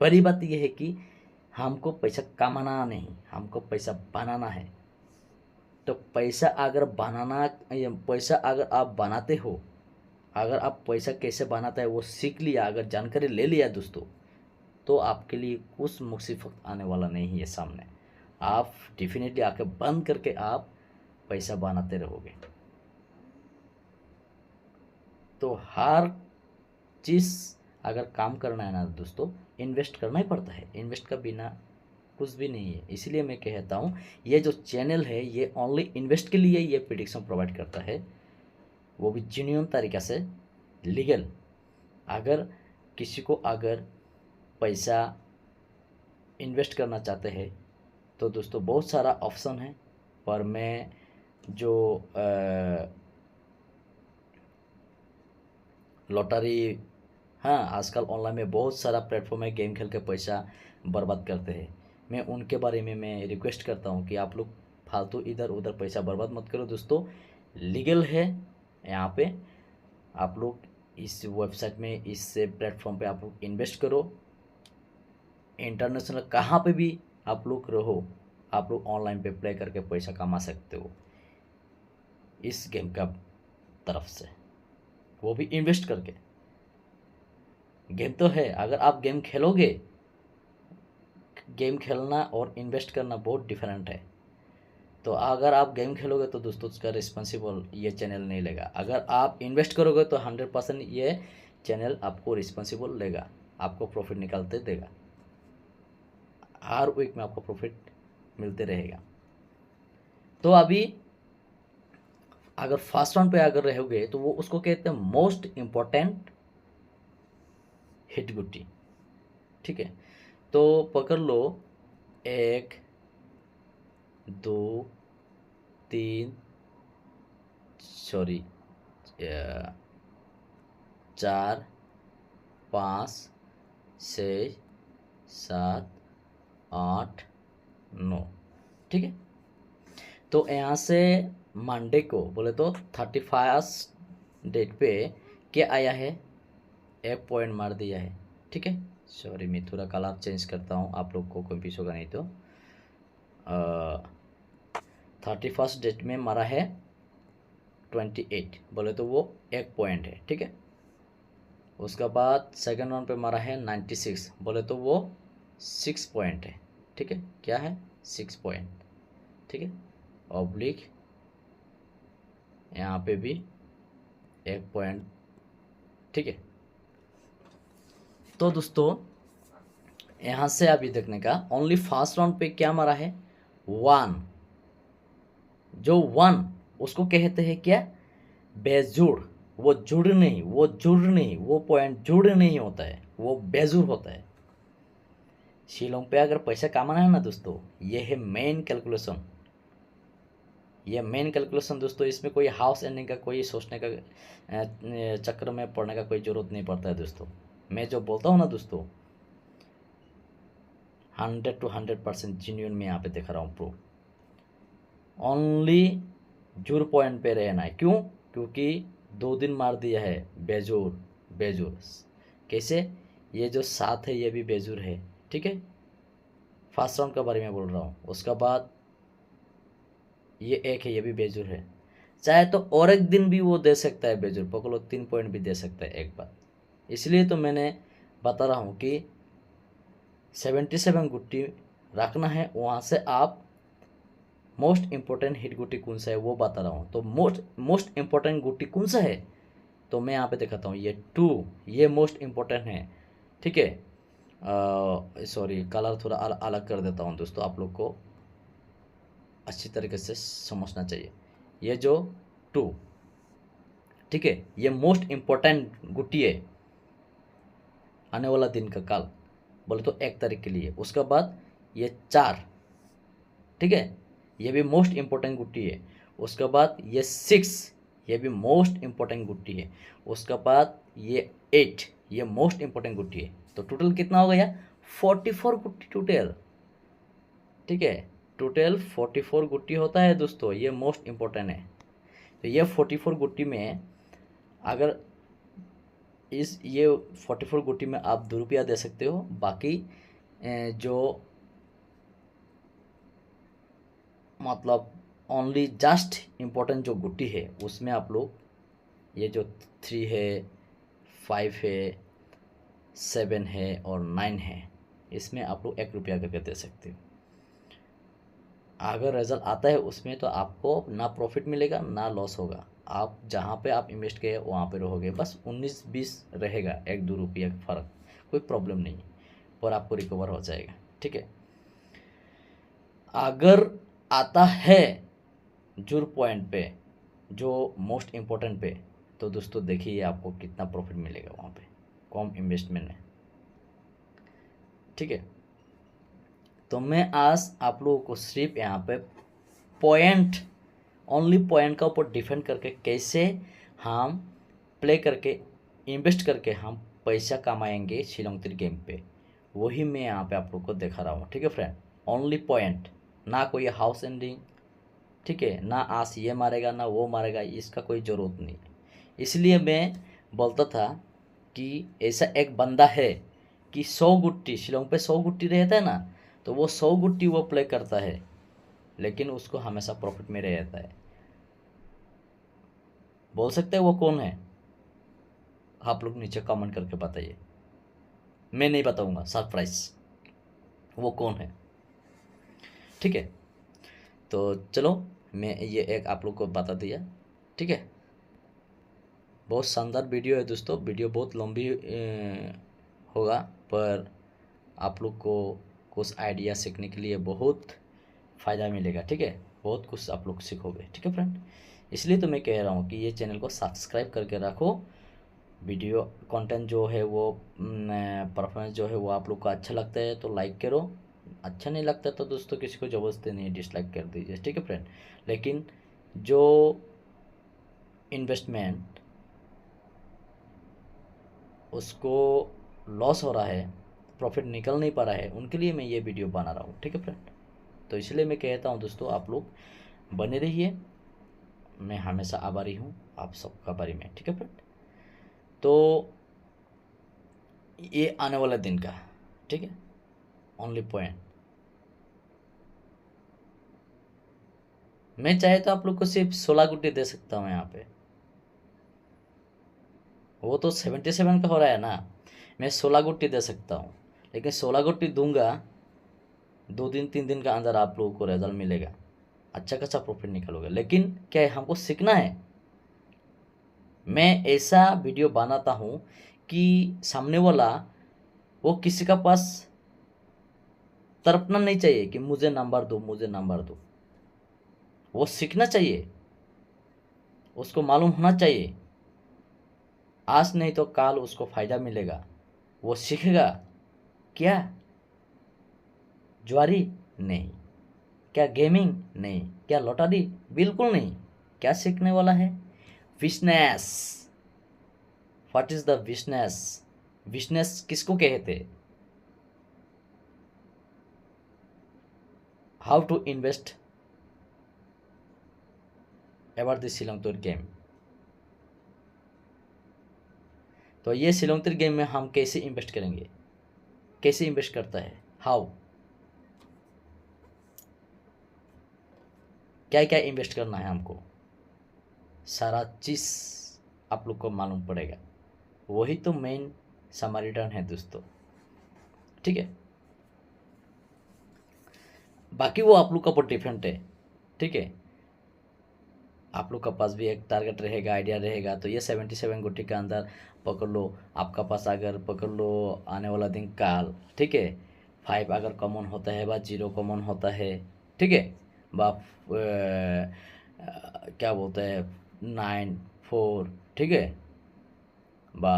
बड़ी बात यह है कि हमको पैसा कमाना नहीं, हमको पैसा बनाना है। तो पैसा अगर आप बनाते हो, अगर आप पैसा कैसे बनाता है वो सीख लिया, अगर जानकारी ले लिया दोस्तों, तो आपके लिए कुछ मुसीबत आने वाला नहीं है सामने। आप डेफिनेटली आंखें बंद करके आप पैसा बनाते रहोगे। तो हर चीज़ अगर काम करना है ना दोस्तों, इन्वेस्ट करना ही पड़ता है, इन्वेस्ट का बिना कुछ भी नहीं है। इसलिए मैं कहता हूँ ये जो चैनल है ये ओनली इन्वेस्ट के लिए ये प्रेडिक्शन प्रोवाइड करता है, वो भी जेन्युइन तरीक़ा से, लीगल। अगर किसी को अगर पैसा इन्वेस्ट करना चाहते हैं तो दोस्तों बहुत सारा ऑप्शन है, पर मैं जो लॉटरी, हाँ आजकल ऑनलाइन में बहुत सारा प्लेटफॉर्म है, गेम खेल के पैसा बर्बाद करते हैं। मैं उनके बारे में मैं रिक्वेस्ट करता हूँ कि आप लोग फालतू इधर उधर पैसा बर्बाद मत करो दोस्तों। लीगल है यहाँ पे, आप लोग इस वेबसाइट में, इस प्लेटफॉर्म पे आप लोग इन्वेस्ट करो। इंटरनेशनल कहाँ पे भी आप लोग रहो, आप लोग ऑनलाइन पे प्ले करके पैसा कमा सकते हो इस गेम का तरफ से, वो भी इन्वेस्ट करके। गेम तो है, अगर आप गेम खेलोगे, गेम खेलना और इन्वेस्ट करना बहुत डिफरेंट है। तो अगर आप गेम खेलोगे तो दोस्तों उसका रिस्पॉन्सिबल ये चैनल नहीं लेगा। अगर आप इन्वेस्ट करोगे तो 100% ये चैनल आपको रिस्पॉन्सिबल लेगा, आपको प्रॉफिट निकालते देगा, हर वीक में आपको प्रॉफिट मिलते रहेगा। तो अभी अगर फर्स्ट राउंड पे अगर रहोगे तो वो उसको कहते हैं मोस्ट इम्पोर्टेंट हिट गुट्टी, ठीक है। तो पकड़ लो 1 2 3 सॉरी 4 5 6 7 8 9, ठीक है। तो यहाँ से मंडे को बोले तो 31 डेट पे क्या आया है, 1 पॉइंट मार दिया है, ठीक है। सॉरी मैं थोड़ा कलर चेंज करता हूँ, आप लोग को कंफ्यूज होगा नहीं तो। 31 डेट में मारा है 28, बोले तो वो 1 पॉइंट है, ठीक है। उसके बाद सेकंड राउंड पे मारा है 96, बोले तो वो 6 पॉइंट है, ठीक है। क्या है, 6 पॉइंट, ठीक है। ऑब्लिक यहाँ पे भी 1 पॉइंट, ठीक है। तो दोस्तों यहाँ से अभी देखने का ओनली फर्स्ट राउंड पे क्या मारा है, 1। जो 1 उसको कहते हैं क्या, बेजुड़। वो जुड़ नहीं, वो पॉइंट जुड़ नहीं होता है, वो बेजुड़ होता है। शिलोंग पे अगर पैसा कमाना है ना दोस्तों, ये है मेन कैलकुलेशन, ये मेन कैलकुलेशन दोस्तों। इसमें कोई हाउस एंडिंग का कोई सोचने का चक्कर में पड़ने का कोई ज़रूरत नहीं पड़ता है दोस्तों। मैं जो बोलता हूँ ना दोस्तों, 100 to 100% जेन्युइन में यहाँ पे दिखा रहा हूँ प्रूफ। ओनली जुड़ पॉइंट पे रहना है, क्यों, क्योंकि 2 दिन मार दिया है बेजोर। बेजोर कैसे, ये जो 7 है ये भी बेजोर है, ठीक है। फर्स्ट राउंड के बारे में बोल रहा हूँ। उसके बाद ये 1 है, ये भी बेजोर है। चाहे तो और एक दिन भी वो दे सकता है बेजोर, पकड़ो 3 पॉइंट भी दे सकता है एक बार। इसलिए तो मैंने बता रहा हूँ कि 77 गुट्टी रखना है, वहाँ से आप मोस्ट इम्पोर्टेंट हिट गुट्टी कौन सा है वो बता रहा हूँ। तो मोस्ट इम्पोर्टेंट गुट्टी कौन सा है, तो मैं यहाँ पे दिखाता हूँ, ये 2, ये मोस्ट इम्पोर्टेंट है, ठीक है। सॉरी, कलर थोड़ा अलग कर देता हूँ दोस्तों, आप लोग को अच्छी तरीके से समझना चाहिए। ये जो 2, ठीक है, ये मोस्ट इम्पोर्टेंट गुट्टी है आने वाला दिन का काल बोले तो 1 तारीख के लिए। उसके बाद ये 4, ठीक है, ये भी मोस्ट इम्पोर्टेंट गुट्टी है। उसके बाद ये 6, ये भी मोस्ट इम्पोर्टेंट गुट्टी है। उसके बाद ये 8, ये मोस्ट इम्पोर्टेंट गुट्टी है। तो टोटल कितना हो गया, 44 गुट्टी टोटल, ठीक है। टोटल 44 गुट्टी होता है दोस्तों, ये मोस्ट इम्पोर्टेंट है। तो ये 44 गुट्टी में अगर ये 44 गुट्टी में आप 2 रुपया दे सकते हो, बाकी जो मतलब ओनली जस्ट इम्पोर्टेंट जो गुट्टी है उसमें आप लोग ये जो 3 है, 5 है, 7 है और 9 है, इसमें आप लोग 1 रुपया करके दे सकते हो। अगर रिजल्ट आता है उसमें तो आपको ना प्रॉफिट मिलेगा ना लॉस होगा, आप जहाँ पे आप इन्वेस्ट किए वहाँ पे रहोगे, बस 19-20 रहेगा, 1-2 रुपया का फ़र्क, कोई प्रॉब्लम नहीं, और आपको रिकवर हो जाएगा, ठीक है। अगर आता है जुर पॉइंट पे, जो मोस्ट इम्पोर्टेंट पे, तो दोस्तों देखिए आपको कितना प्रॉफिट मिलेगा वहाँ पे कम इन्वेस्टमेंट में, ठीक है। तो मैं आज आप लोगों को सिर्फ यहाँ पे पॉइंट, ओनली पॉइंट का ऊपर डिफेंड करके कैसे हम प्ले करके इन्वेस्ट करके हम पैसा कमाएंगे शिलोंग तीर गेम पे, वही मैं यहाँ पे आप लोग को दिखा रहा हूँ, ठीक है फ्रेंड। ओनली पॉइंट, ना कोई हाउस एंडिंग, ठीक है, ना आस ये मारेगा ना वो मारेगा, इसका कोई ज़रूरत नहीं। इसलिए मैं बोलता था कि ऐसा एक बंदा है कि 100 गुट्टी शिलोंग पे 100 गुट्टी रहता है ना, तो वो 100 गुट्टी वो प्ले करता है, लेकिन उसको हमेशा प्रॉफिट में रहता है। बोल सकते हैं वो कौन है, आप लोग नीचे कमेंट करके बताइए, मैं नहीं बताऊंगा, सरप्राइज, वो कौन है, ठीक है। तो चलो, मैं ये एक आप लोग को बता दिया, ठीक है। बहुत शानदार वीडियो है दोस्तों, वीडियो बहुत लंबी होगा, पर आप लोग को कुछ आइडिया सीखने के लिए बहुत फ़ायदा मिलेगा, ठीक है, बहुत कुछ आप लोग सीखोगे, ठीक है फ्रेंड। इसलिए तो मैं कह रहा हूँ कि ये चैनल को सब्सक्राइब करके रखो, वीडियो कंटेंट जो है वो परफॉर्मेंस जो है वो आप लोग को अच्छा लगता है तो लाइक करो, अच्छा नहीं लगता तो दोस्तों किसी को ज़बरदस्ती नहीं, डिसलाइक कर दीजिए, ठीक है फ्रेंड। लेकिन जो इन्वेस्टमेंट उसको लॉस हो रहा है, प्रॉफिट निकल नहीं पा रहा है, उनके लिए मैं ये वीडियो बना रहा हूँ, ठीक है फ्रेंड। तो इसलिए मैं कहता हूँ दोस्तों आप लोग बने रहिए, मैं हमेशा आभारी हूँ आप सबका बारे में, ठीक है फ्रेंड। तो ये आने वाला दिन का, ठीक है, ओनली पॉइंट, मैं चाहे तो आप लोग को सिर्फ 16 गुट्टी दे सकता हूँ यहाँ पे, वो तो 77 का हो रहा है ना, मैं 16 गुट्टी दे सकता हूँ, लेकिन 16 गुट्टी दूंगा 2 दिन 3 दिन का अंदर आप लोगों को रिजल्ट मिलेगा, अच्छा खासा प्रॉफिट निकलोगे। लेकिन क्या है, हमको सीखना है, मैं ऐसा वीडियो बनाता हूँ कि सामने वाला वो किसी का पास तड़पना नहीं चाहिए कि मुझे नंबर दो मुझे नंबर दो, वो सीखना चाहिए, उसको मालूम होना चाहिए आज नहीं तो कल उसको फ़ायदा मिलेगा, वो सीखेगा। क्या जुआरी? नहीं। क्या गेमिंग? नहीं। क्या लॉटरी? बिल्कुल नहीं। क्या सीखने वाला है? Business. What is the business? Business किसको कहते? How to invest ever the शिलोंगतुर गेम। तो ये शिलोंगतुर गेम में हम कैसे इन्वेस्ट करेंगे, कैसे इन्वेस्ट करता है, हाउ, क्या क्या इन्वेस्ट करना है हमको, सारा चीज़ आप लोग को मालूम पड़ेगा, वही तो मेन समारिटन है दोस्तों, ठीक है। बाकी वो आप लोग का ऊपर डिफरेंट है, ठीक है। आप लोग का पास भी एक टारगेट रहेगा, आइडिया रहेगा। तो ये 77 गुट्टी के अंदर पकड़ लो। आपका पास अगर पकड़ लो आने वाला दिन काल, ठीक है, 5 अगर कॉमन होता है, बा 0 कॉमन होता है, ठीक है, बा क्या बोलते हैं 9 4, ठीक है, बा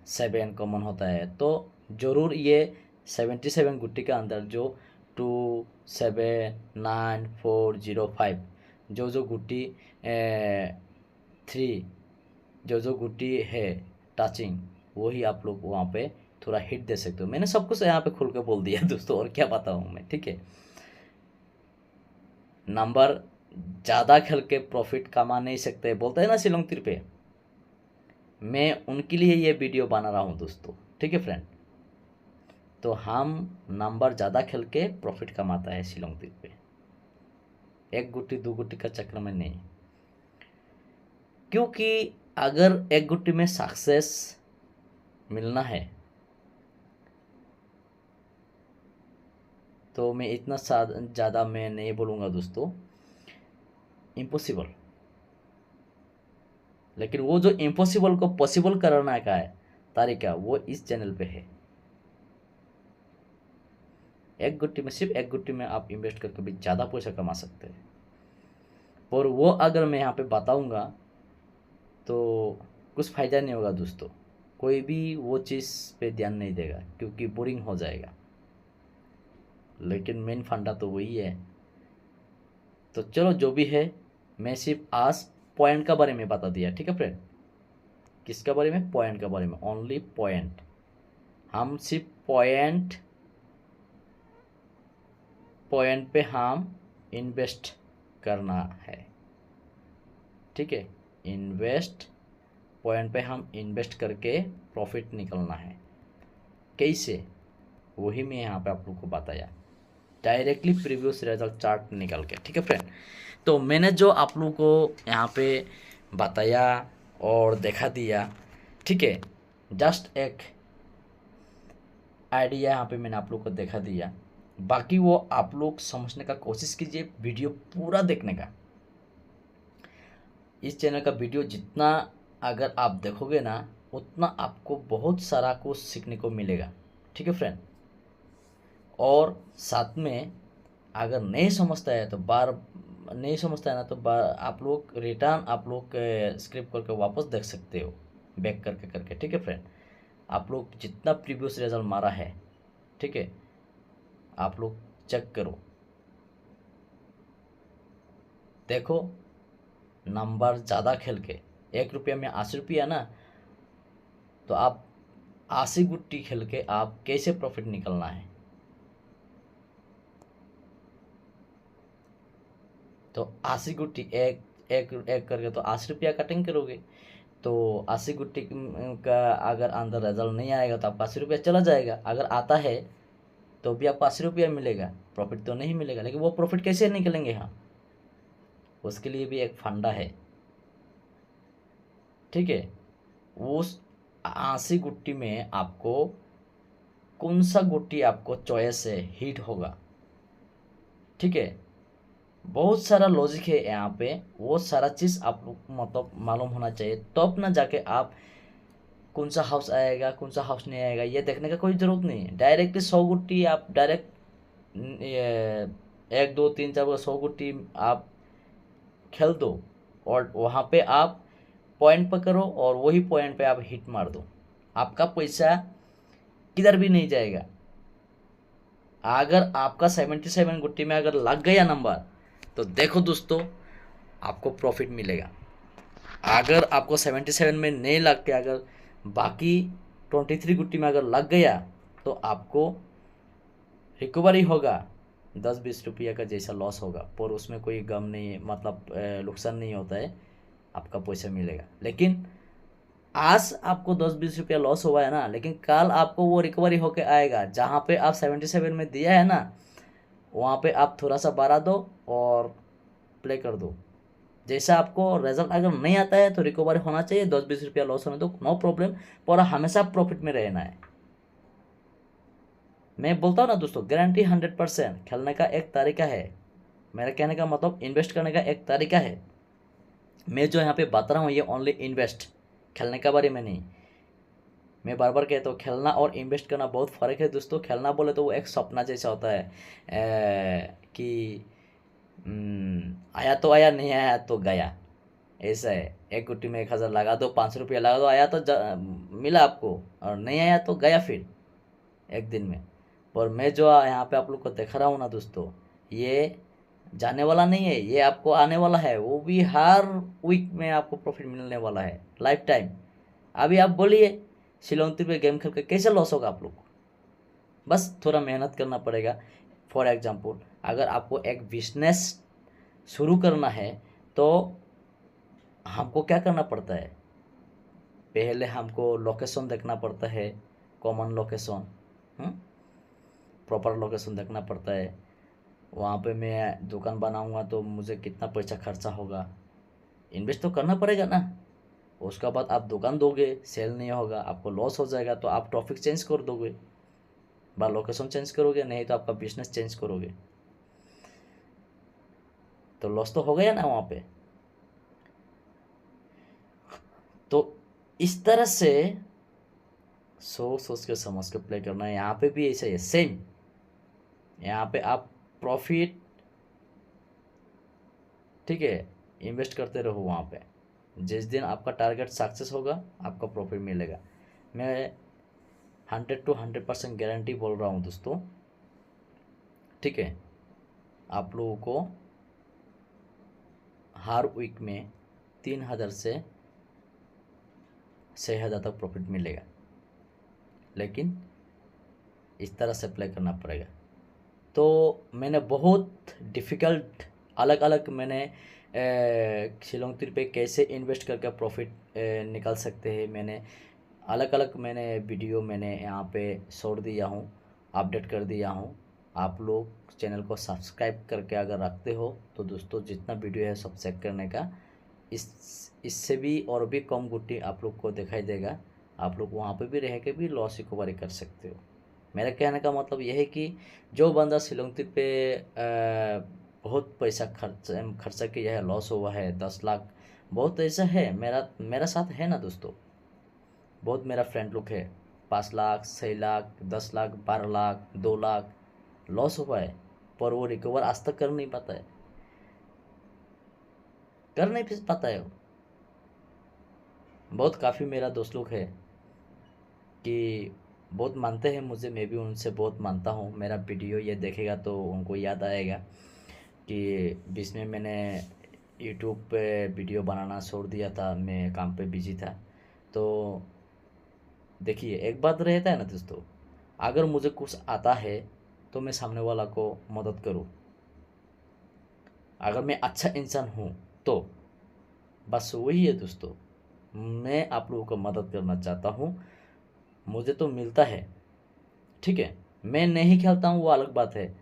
7 कॉमन होता है, तो ज़रूर ये 77 गुट्टी के अंदर जो 2 7 9 4 0 5 जो गुट्टी 3 जो गुट्टी है टचिंग, वही आप लोग वहाँ पे थोड़ा हिट दे सकते हो। मैंने सब कुछ यहाँ पे खुल के बोल दिया दोस्तों, और क्या बताऊँ मैं, ठीक है। नंबर ज़्यादा खेल के प्रॉफिट कमा नहीं सकते बोलते हैं ना शिलोंग तीर पे, मैं उनके लिए ये वीडियो बना रहा हूँ दोस्तों, ठीक है फ्रेंड। तो हम नंबर ज़्यादा खेल के प्रॉफिट कमाता है शिलोंग तीर पे, एक गुट्टी 2 गुट्टी का चक्कर में नहीं। क्योंकि अगर एक गुट्टी में सक्सेस मिलना है तो मैं इतना ज़्यादा मैं नहीं बोलूँगा दोस्तों, इम्पॉसिबल। लेकिन वो जो इम्पॉसिबल को पॉसिबल करना का है तरीका, वो इस चैनल पे है। एक गुट्टी में, सिर्फ एक गुट्टी में आप इन्वेस्ट करके भी ज़्यादा पैसा कमा सकते हैं। और वो अगर मैं यहाँ पे बताऊँगा तो कुछ फ़ायदा नहीं होगा दोस्तों, कोई भी वो चीज़ पे ध्यान नहीं देगा क्योंकि बोरिंग हो जाएगा। लेकिन मेन फंडा तो वही है। तो चलो जो भी है, मैं सिर्फ आज पॉइंट का बारे में बता दिया, ठीक है फ्रेंड। किसका बारे में? पॉइंट का बारे में, ओनली पॉइंट। हम सिर्फ पॉइंट पे हम इन्वेस्ट करना है, ठीक है। इन्वेस्ट पॉइंट पे हम इन्वेस्ट करके प्रॉफिट निकलना है। कैसे? वही मैं यहाँ पे आप लोग को बताया, डायरेक्टली प्रीवियस रिजल्ट चार्ट निकल के, ठीक है फ्रेंड। तो मैंने जो आप लोग को यहाँ पे बताया और दिखा दिया, ठीक है, जस्ट एक आइडिया यहाँ पे मैंने आप लोग को दिखा दिया। बाकी वो आप लोग समझने का कोशिश कीजिए, वीडियो पूरा देखने का। इस चैनल का वीडियो जितना अगर आप देखोगे ना, उतना आपको बहुत सारा कुछ सीखने को मिलेगा, ठीक है फ्रेंड। और साथ में अगर नहीं समझता है तो नहीं समझता है ना, तो आप लोग रिटर्न आप लोग स्क्रिप्ट करके वापस देख सकते हो, बैक करके, ठीक है फ्रेंड। आप लोग जितना प्रीवियस रिजल्ट मारा है, ठीक है, आप लोग चेक करो, देखो नंबर ज़्यादा खेल के 1 रुपया में 80 रुपया ना, तो आप 80 गुट्टी खेल के आप कैसे प्रॉफिट निकलना है। तो 80 गुट्टी एक एक एक करके तो 80 रुपया कटिंग करोगे, तो 80 गुट्टी का अगर अंदर रिजल्ट नहीं आएगा तो आपका 80 रुपया चला जाएगा। अगर आता है तो भी आपको 80 रुपया मिलेगा, प्रॉफिट तो नहीं मिलेगा। लेकिन वो प्रॉफिट कैसे निकलेंगे हम, उसके लिए भी एक फंडा है, ठीक है। उस 80 गुट्टी में आपको कौन सा गुट्टी आपको चॉइस है, हिट होगा, ठीक है। बहुत सारा लॉजिक है यहाँ पे, वो सारा चीज़ आप लोग मतलब मालूम होना चाहिए, तब ना जाके आप कौन सा हाउस आएगा कौन सा हाउस नहीं आएगा ये देखने का कोई ज़रूरत नहीं है। डायरेक्टली 100 गुट्टी आप डायरेक्ट 1 2 3 4 100 गुट्टी आप खेल दो, और वहाँ पे आप पॉइंट पकड़ो और वही पॉइंट पे आप हिट मार दो, आपका पैसा किधर भी नहीं जाएगा। अगर आपका 77 गुट्टी में अगर लग गया नंबर, तो देखो दोस्तों आपको प्रॉफिट मिलेगा। अगर आपको 77 में नहीं लग के अगर बाकी 23 गुट्टी में अगर लग गया, तो आपको रिकवरी होगा 10-20 रुपया का जैसा लॉस होगा, पर उसमें कोई गम नहीं है, मतलब नुकसान नहीं होता है, आपका पैसा मिलेगा। लेकिन आज आपको 10-20 रुपया लॉस हुआ है ना, लेकिन कल आपको वो रिकवरी होके आएगा। जहाँ पे आप 77 में दिया है ना, वहाँ पे आप थोड़ा सा बढ़ा दो और प्ले कर दो, जैसा आपको रिजल्ट अगर नहीं आता है तो रिकवरी होना चाहिए, 10-20 रुपया लॉस होने दो, नो प्रॉब्लम, पर हमेशा प्रॉफिट में रहना है। मैं बोलता हूँ ना दोस्तों, गारंटी 100%। खेलने का एक तरीका है, मेरा कहने का मतलब इन्वेस्ट करने का एक तरीका है। मैं जो यहाँ पे बता रहा हूँ ये ओनली इन्वेस्ट, खेलने के बारे में नहीं। मैं बार बार कहता हूँ खेलना और इन्वेस्ट करना बहुत फ़र्क है दोस्तों। खेलना बोले तो वो एक सपना जैसा होता है, कि आया तो आया, नहीं आया तो गया, ऐसा है। एक गुट्टी में 1,000 लगा दो, 500 रुपया लगा दो, आया तो मिला आपको, और नहीं आया तो गया फिर एक दिन में। पर मैं जो यहाँ पे आप लोग को दिखा रहा हूँ ना दोस्तों, ये जाने वाला नहीं है, ये आपको आने वाला है, वो भी हर वीक में आपको प्रॉफिट मिलने वाला है, लाइफ टाइम। अभी आप बोलिए शिलोंगती पे गेम खेल के कैसे लॉस होगा आप लोग को? बस थोड़ा मेहनत करना पड़ेगा। फॉर एग्जांपल, अगर आपको एक बिजनेस शुरू करना है तो हमको क्या करना पड़ता है? पहले हमको लोकेशन देखना पड़ता है, कॉमन लोकेशन, प्रॉपर लोकेशन देखना पड़ता है। वहाँ पे मैं दुकान बनाऊँगा तो मुझे कितना पैसा खर्चा होगा, इन्वेस्ट तो करना पड़ेगा ना। उसके बाद आप दुकान दोगे, सेल नहीं होगा, आपको लॉस हो जाएगा, तो आप टॉपिक चेंज कर दोगे, बा लोकेशन चेंज करोगे, नहीं तो आपका बिजनेस चेंज करोगे, तो लॉस तो हो गया ना वहाँ पे। तो इस तरह से सोच सोच के समझ के प्ले करना है। यहाँ पे भी ऐसा है सेम, यहाँ पे आप प्रॉफिट, ठीक है, इन्वेस्ट करते रहो वहाँ पे। जिस दिन आपका टारगेट सक्सेस होगा आपका प्रॉफिट मिलेगा। मैं 100% गारंटी बोल रहा हूँ दोस्तों, ठीक है। आप लोगों को हर वीक में 3,000 से 6,000 तक प्रॉफिट मिलेगा, लेकिन इस तरह से अप्लाई करना पड़ेगा। तो मैंने बहुत डिफ़िकल्ट अलग अलग मैंने शिलोंग तीर पे कैसे इन्वेस्ट करके प्रॉफिट निकाल सकते हैं, मैंने अलग अलग वीडियो मैंने यहाँ पे छोड़ दिया हूँ, अपडेट कर दिया हूँ। आप लोग चैनल को सब्सक्राइब करके अगर रखते हो तो दोस्तों जितना वीडियो है सब चेक करने का, इससे भी और भी कम गुट्टी आप लोग को दिखाई देगा। आप लोग वहाँ पे भी रह के भी लॉस रिकवरी कर सकते हो। मेरा कहने का मतलब यह है कि जो बंदा शिलोंगती पे बहुत पैसा खर्चा किया है, लॉस हुआ है 10 लाख, बहुत ऐसा है, मेरा साथ है ना दोस्तों। बहुत मेरा फ्रेंड लोग है, 5 लाख, 6 लाख, 10 लाख, 12 लाख, 2 लाख लॉस हुआ है, पर वो रिकवर आज तक कर नहीं पाता है, कर नहीं पाता है वो। बहुत काफ़ी मेरा दोस्त लोग है कि बहुत मानते हैं मुझे, मैं भी उनसे बहुत मानता हूँ। मेरा वीडियो ये देखेगा तो उनको याद आएगा कि बीच में मैंने यूट्यूब पे वीडियो बनाना छोड़ दिया था, मैं काम पे बिजी था। तो देखिए एक बात रहता है ना दोस्तों, अगर मुझे कुछ आता है तो मैं सामने वाला को मदद करूँ, अगर मैं अच्छा इंसान हूँ तो, बस वही है दोस्तों। मैं आप लोगों को मदद करना चाहता हूँ, मुझे तो मिलता है, ठीक है। मैं नहीं खेलता हूँ वो अलग बात है,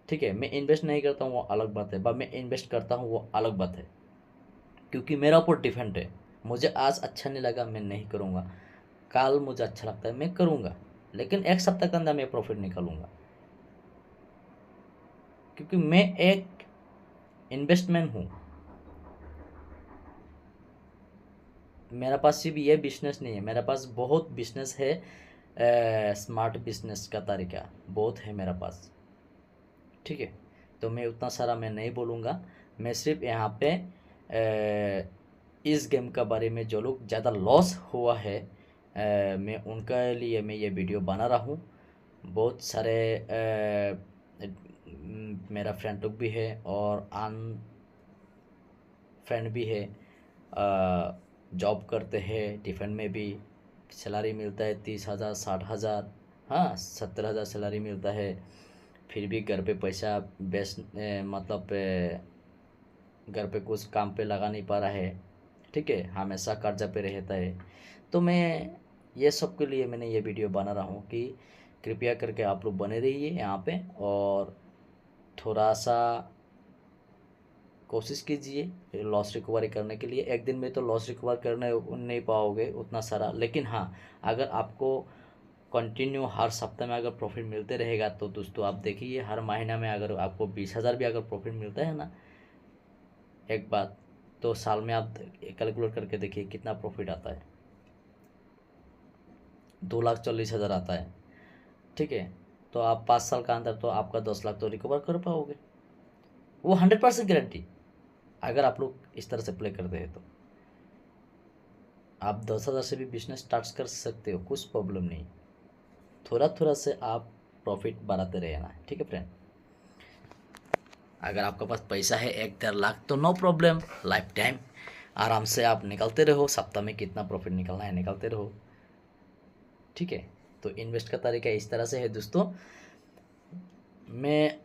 ठीक है। मैं इन्वेस्ट नहीं करता हूँ वो अलग बात है, बट मैं इन्वेस्ट करता हूँ वो अलग बात है, क्योंकि मेरा ऊपर डिपेंड है। मुझे आज अच्छा नहीं लगा मैं नहीं करूँगा, कल मुझे अच्छा लगता है मैं करूँगा, लेकिन एक सप्ताह के अंदर मैं प्रॉफिट निकालूंगा, क्योंकि मैं एक इन्वेस्टमेंट हूँ। मेरा पास सिर्फ ये बिजनेस नहीं है, मेरे पास बहुत बिजनेस है। स्मार्ट बिजनेस का तरीका बहुत है मेरे पास, ठीक है। तो मैं उतना सारा मैं नहीं बोलूँगा, मैं सिर्फ यहाँ पे इस गेम के बारे में जो लोग ज़्यादा लॉस हुआ है, मैं उनके लिए मैं ये वीडियो बना रहा हूँ। बहुत सारे मेरा फ्रेंड लोग भी है और अन फ्रेंड भी है, जॉब करते हैं डिफेंस में भी, सैलरी मिलता है 30,000, 60,000, हाँ 70,000 सैलरी मिलता है, फिर भी घर पे पैसा मतलब घर पे कुछ काम पे लगा नहीं पा रहा है, ठीक है, हमेशा कर्जा पे रहता है। तो मैं ये सब के लिए मैंने ये वीडियो बना रहा हूँ कि कृपया करके आप लोग बने रहिए यहाँ पे, और थोड़ा सा कोशिश कीजिए लॉस रिकवरी करने के लिए। एक दिन में तो लॉस रिकवर करने नहीं पाओगे उतना सारा, लेकिन हाँ अगर आपको कंटिन्यू हर सप्ताह में अगर प्रॉफिट मिलते रहेगा तो दोस्तों आप देखिए हर महीना में अगर आपको 20,000 भी अगर प्रॉफिट मिलता है ना एक बात, तो साल में आप कैलकुलेट करके देखिए कितना प्रॉफिट आता है, 2,40,000 आता है। ठीक है, तो आप 5 साल का अंदर तो आपका 10 लाख तो रिकवर कर पाओगे, वो 100% गारंटी। अगर आप लोग इस तरह से प्ले करते हैं तो आप 10,000 से भी बिजनेस स्टार्ट कर सकते हो, कुछ प्रॉब्लम नहीं। थोड़ा थोड़ा से आप प्रॉफिट बढ़ाते रहना है। ठीक है फ्रेंड, अगर आपके पास पैसा है 1-1.5 लाख तो नो प्रॉब्लम, लाइफ टाइम आराम से आप निकलते रहो, सप्ताह में कितना प्रॉफिट निकलना है निकलते रहो। ठीक है, तो इन्वेस्ट का तरीका इस तरह से है दोस्तों। मैं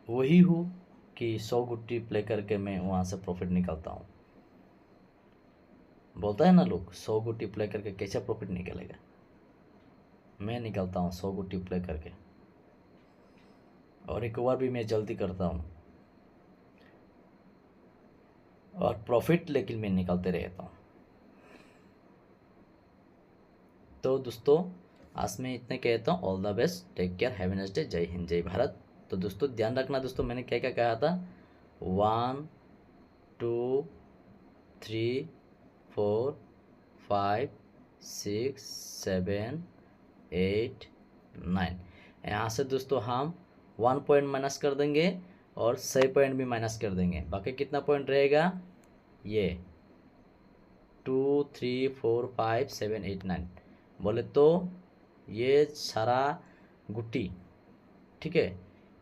वही हूँ कि 100 गुट्टी प्ले करके मैं वहाँ से प्रॉफिट निकालता हूँ। बोलता है ना लोग 100 गुट्टी प्ले करके कैसे प्रॉफिट निकलेगा, मैं निकालता हूँ 100 गुट्टी प्ले करके, और रिकवर भी मैं जल्दी करता हूँ, और प्रॉफिट लेकिन मैं निकालते रहता हूँ। तो दोस्तों आज मैं इतने कहता हूँ, all the best, take care, have a nice day, जय हिंद जय भारत। तो दोस्तों ध्यान रखना दोस्तों, मैंने क्या क्या कहा था, 1 2 3 4 5 6 7 8 9, यहाँ से दोस्तों हम 1 पॉइंट माइनस कर देंगे और 6 पॉइंट भी माइनस कर देंगे, बाकी कितना पॉइंट रहेगा, ये 2 3 4 5 7 8 9 बोले तो ये सारा गुट्टी। ठीक है,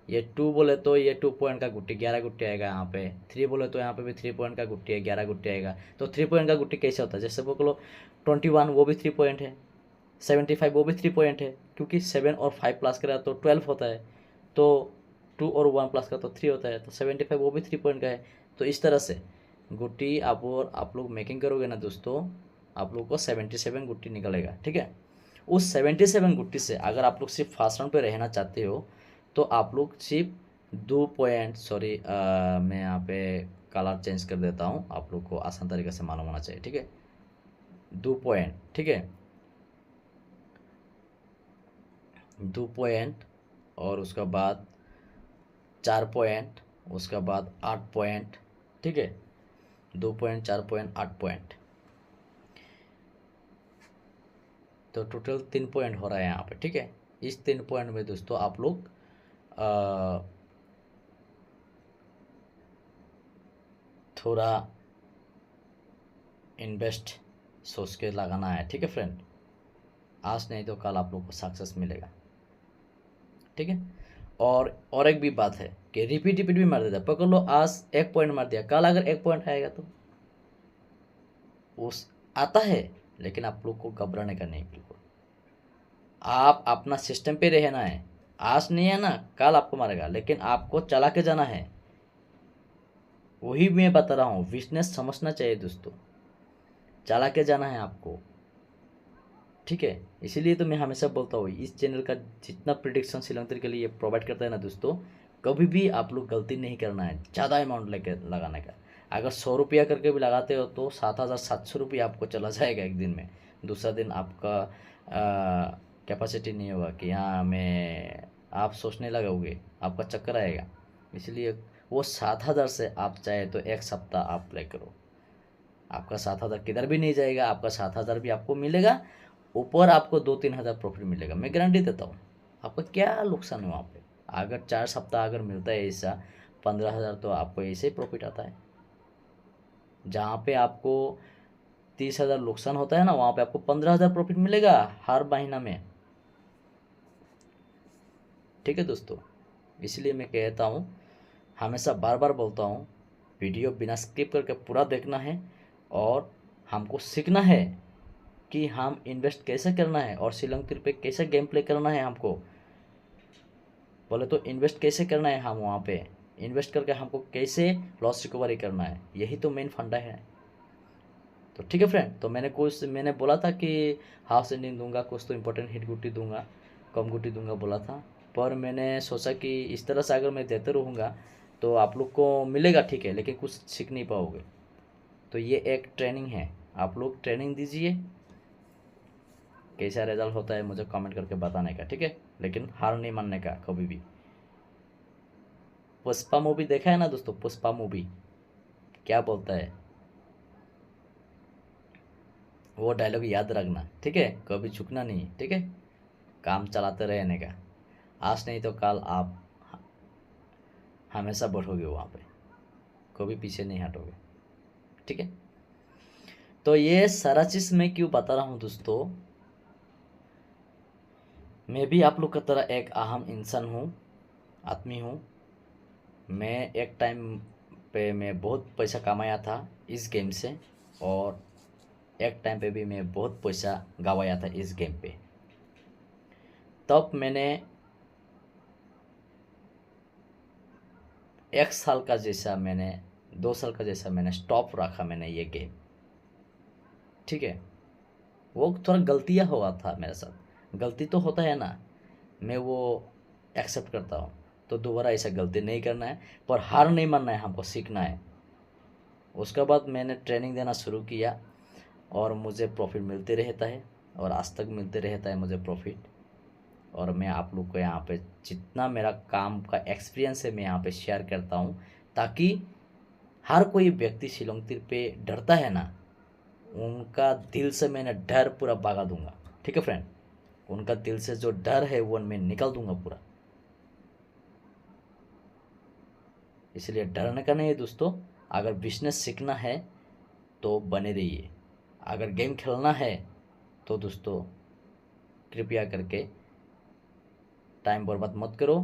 ये 2 बोले तो ये 2 पॉइंट का गुट्टी 11 गुट्टी आएगा यहाँ पे, 3 बोले तो यहाँ पे भी 3 पॉइंट का गुट्टी है 11 गुट्टी आएगा। तो 3 पॉइंट का गुट्टी कैसे होता है, जैसे बोलो 21 वो भी 3 पॉइंट है, 75 वो भी 3 पॉइंट है, क्योंकि 7 और 5 प्लस करा तो 12 होता है, तो 2 और 1 प्लस का तो 3 होता है, तो 75 वो भी 3 पॉइंट का है। तो इस तरह से गुट्टी आप लोग मेकिंग करोगे ना दोस्तों, आप लोग को 77 गुट्टी निकलेगा। ठीक है, उस 77 गुट्टी से अगर आप लोग सिर्फ फर्स्ट राउंड पे रहना चाहते हो तो आप लोग सिर्फ 2 पॉइंट, सॉरी मैं यहाँ पे कलर चेंज कर देता हूँ, आप लोग को आसान तरीके से मालूम होना चाहिए। ठीक है, 2 पॉइंट, ठीक है 2 पॉइंट, और उसका बाद 4 पॉइंट, उसका बाद 8 पॉइंट। ठीक है, 2 पॉइंट 4 पॉइंट 8 पॉइंट, तो टोटल 3 पॉइंट हो रहा है यहाँ पे। ठीक है, इस 3 पॉइंट में दोस्तों आप लोग थोड़ा इन्वेस्ट सोच के लगाना है। ठीक है फ्रेंड, आज नहीं तो कल आप लोग को सक्सेस मिलेगा। ठीक है, और एक भी बात है कि रिपीट भी मार देता है, पकड़ लो आज 1 पॉइंट मार दिया, कल अगर 1 पॉइंट आएगा तो उस आता है, लेकिन आप लोग को घबराने का नहीं, बिल्कुल आप अपना सिस्टम पे रहना है। आज नहीं है ना, कल आपको मारेगा, लेकिन आपको चला के जाना है। वही मैं बता रहा हूँ, बिजनेस समझना चाहिए दोस्तों, चला के जाना है आपको। ठीक है, इसीलिए तो मैं हमेशा बोलता हूँ इस चैनल का जितना प्रिडिक्शन श्रीलंकर के लिए प्रोवाइड करता है ना दोस्तों, कभी भी आप लोग गलती नहीं करना है ज़्यादा अमाउंट लेके लगाने का। अगर 100 रुपया करके भी लगाते हो तो 7,700 रुपया आपको चला जाएगा एक दिन में, दूसरा दिन आपका कैपेसिटी नहीं होगा कि हाँ मैं, आप सोचने लगोगे, आपका चक्कर आएगा। इसलिए वो 7,000 से आप चाहे तो एक सप्ताह आप प्ले करो, आपका 7,000 किधर भी नहीं जाएगा, आपका 7,000 भी आपको मिलेगा, ऊपर आपको 2-3 हज़ार प्रॉफिट मिलेगा, मैं गारंटी देता हूँ। आपका क्या नुकसान है वहाँ पे, अगर 4 सप्ताह अगर मिलता है ऐसा 15,000 तो आपको ऐसे ही प्रॉफिट आता है। जहाँ पे आपको 30,000 नुकसान होता है ना, वहाँ पे आपको 15,000 प्रॉफिट मिलेगा हर महीना में। ठीक है दोस्तों, इसलिए मैं कहता हूँ, हमेशा बार बार बोलता हूँ, वीडियो बिना स्किप करके पूरा देखना है, और हमको सीखना है कि हम इन्वेस्ट कैसे करना है और श्रीलंका पे कैसे गेम प्ले करना है। हमको बोले तो इन्वेस्ट कैसे करना है, हम वहाँ पे इन्वेस्ट करके हमको कैसे लॉस रिकवरी करना है, यही तो मेन फंडा है। तो ठीक है फ्रेंड, तो मैंने बोला था कि हाफ सेंडिंग दूंगा, कुछ तो इम्पोर्टेंट हिट गुट्टी दूंगा, कम गुट्टी दूंगा बोला था, पर मैंने सोचा कि इस तरह से अगर मैं देते रहूँगा तो आप लोग को मिलेगा, ठीक है, लेकिन कुछ सीख नहीं पाओगे। तो ये एक ट्रेनिंग है, आप लोग ट्रेनिंग दीजिए, कैसा रिजल्ट होता है मुझे कमेंट करके बताने का, ठीक है, लेकिन हार नहीं मानने का कभी भी। पुष्पा मूवी देखा है ना दोस्तों, पुष्पा मूवी क्या बोलता है, वो डायलॉग याद रखना, ठीक है, कभी झुकना नहीं, ठीक है, काम चलाते रहने का, आज नहीं तो कल आप हमेशा बढ़ोगे वहाँ पे, कभी पीछे नहीं हटोगे, ठीक है। तो ये सारा चीज़ मैं क्यों बता रहा हूँ दोस्तों, मैं भी आप लोग की तरह एक अहम इंसान हूँ, आदमी हूँ। मैं एक टाइम पे मैं बहुत पैसा कमाया था इस गेम से, और एक टाइम पे भी मैं बहुत पैसा गवाया था इस गेम पे। तब मैंने 1 साल का जैसा मैंने 2 साल का जैसा मैंने स्टॉप रखा मैंने ये गेम, ठीक है। वो थोड़ा गलतियाँ हुआ था मेरे साथ, गलती तो होता है ना, मैं वो एक्सेप्ट करता हूँ। तो दोबारा ऐसा गलती नहीं करना है, पर हार नहीं मानना है, हमको सीखना है। उसके बाद मैंने ट्रेनिंग देना शुरू किया, और मुझे प्रॉफिट मिलते रहता है, और आज तक मिलते रहता है मुझे प्रॉफिट। और मैं आप लोग को यहाँ पे जितना मेरा काम का एक्सपीरियंस है मैं यहाँ पे शेयर करता हूँ, ताकि हर कोई व्यक्ति शिलोंग तीर पे डरता है ना, उनका दिल से मैंने डर पूरा भगा दूंगा, ठीक है फ्रेंड। उनका दिल से जो डर है वो मैं निकाल दूंगा पूरा। इसलिए डरने का नहीं है दोस्तों, अगर बिजनेस सीखना है तो बने रहिए, अगर गेम खेलना है तो दोस्तों कृपया करके टाइम बर्बाद मत करो,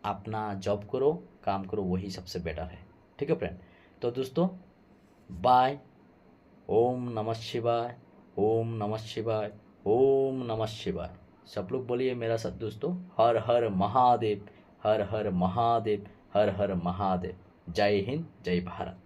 अपना जॉब करो, काम करो, वही सबसे बेटर है, ठीक है फ्रेंड। तो दोस्तों बाय, ओम नमः शिवाय, ओम नमः शिवाय, ओम नमः शिवाय। सब लोग बोलिए मेरा साथ दोस्तों, हर हर महादेव, हर हर महादेव, हर हर महादेव। जय हिंद, जय भारत।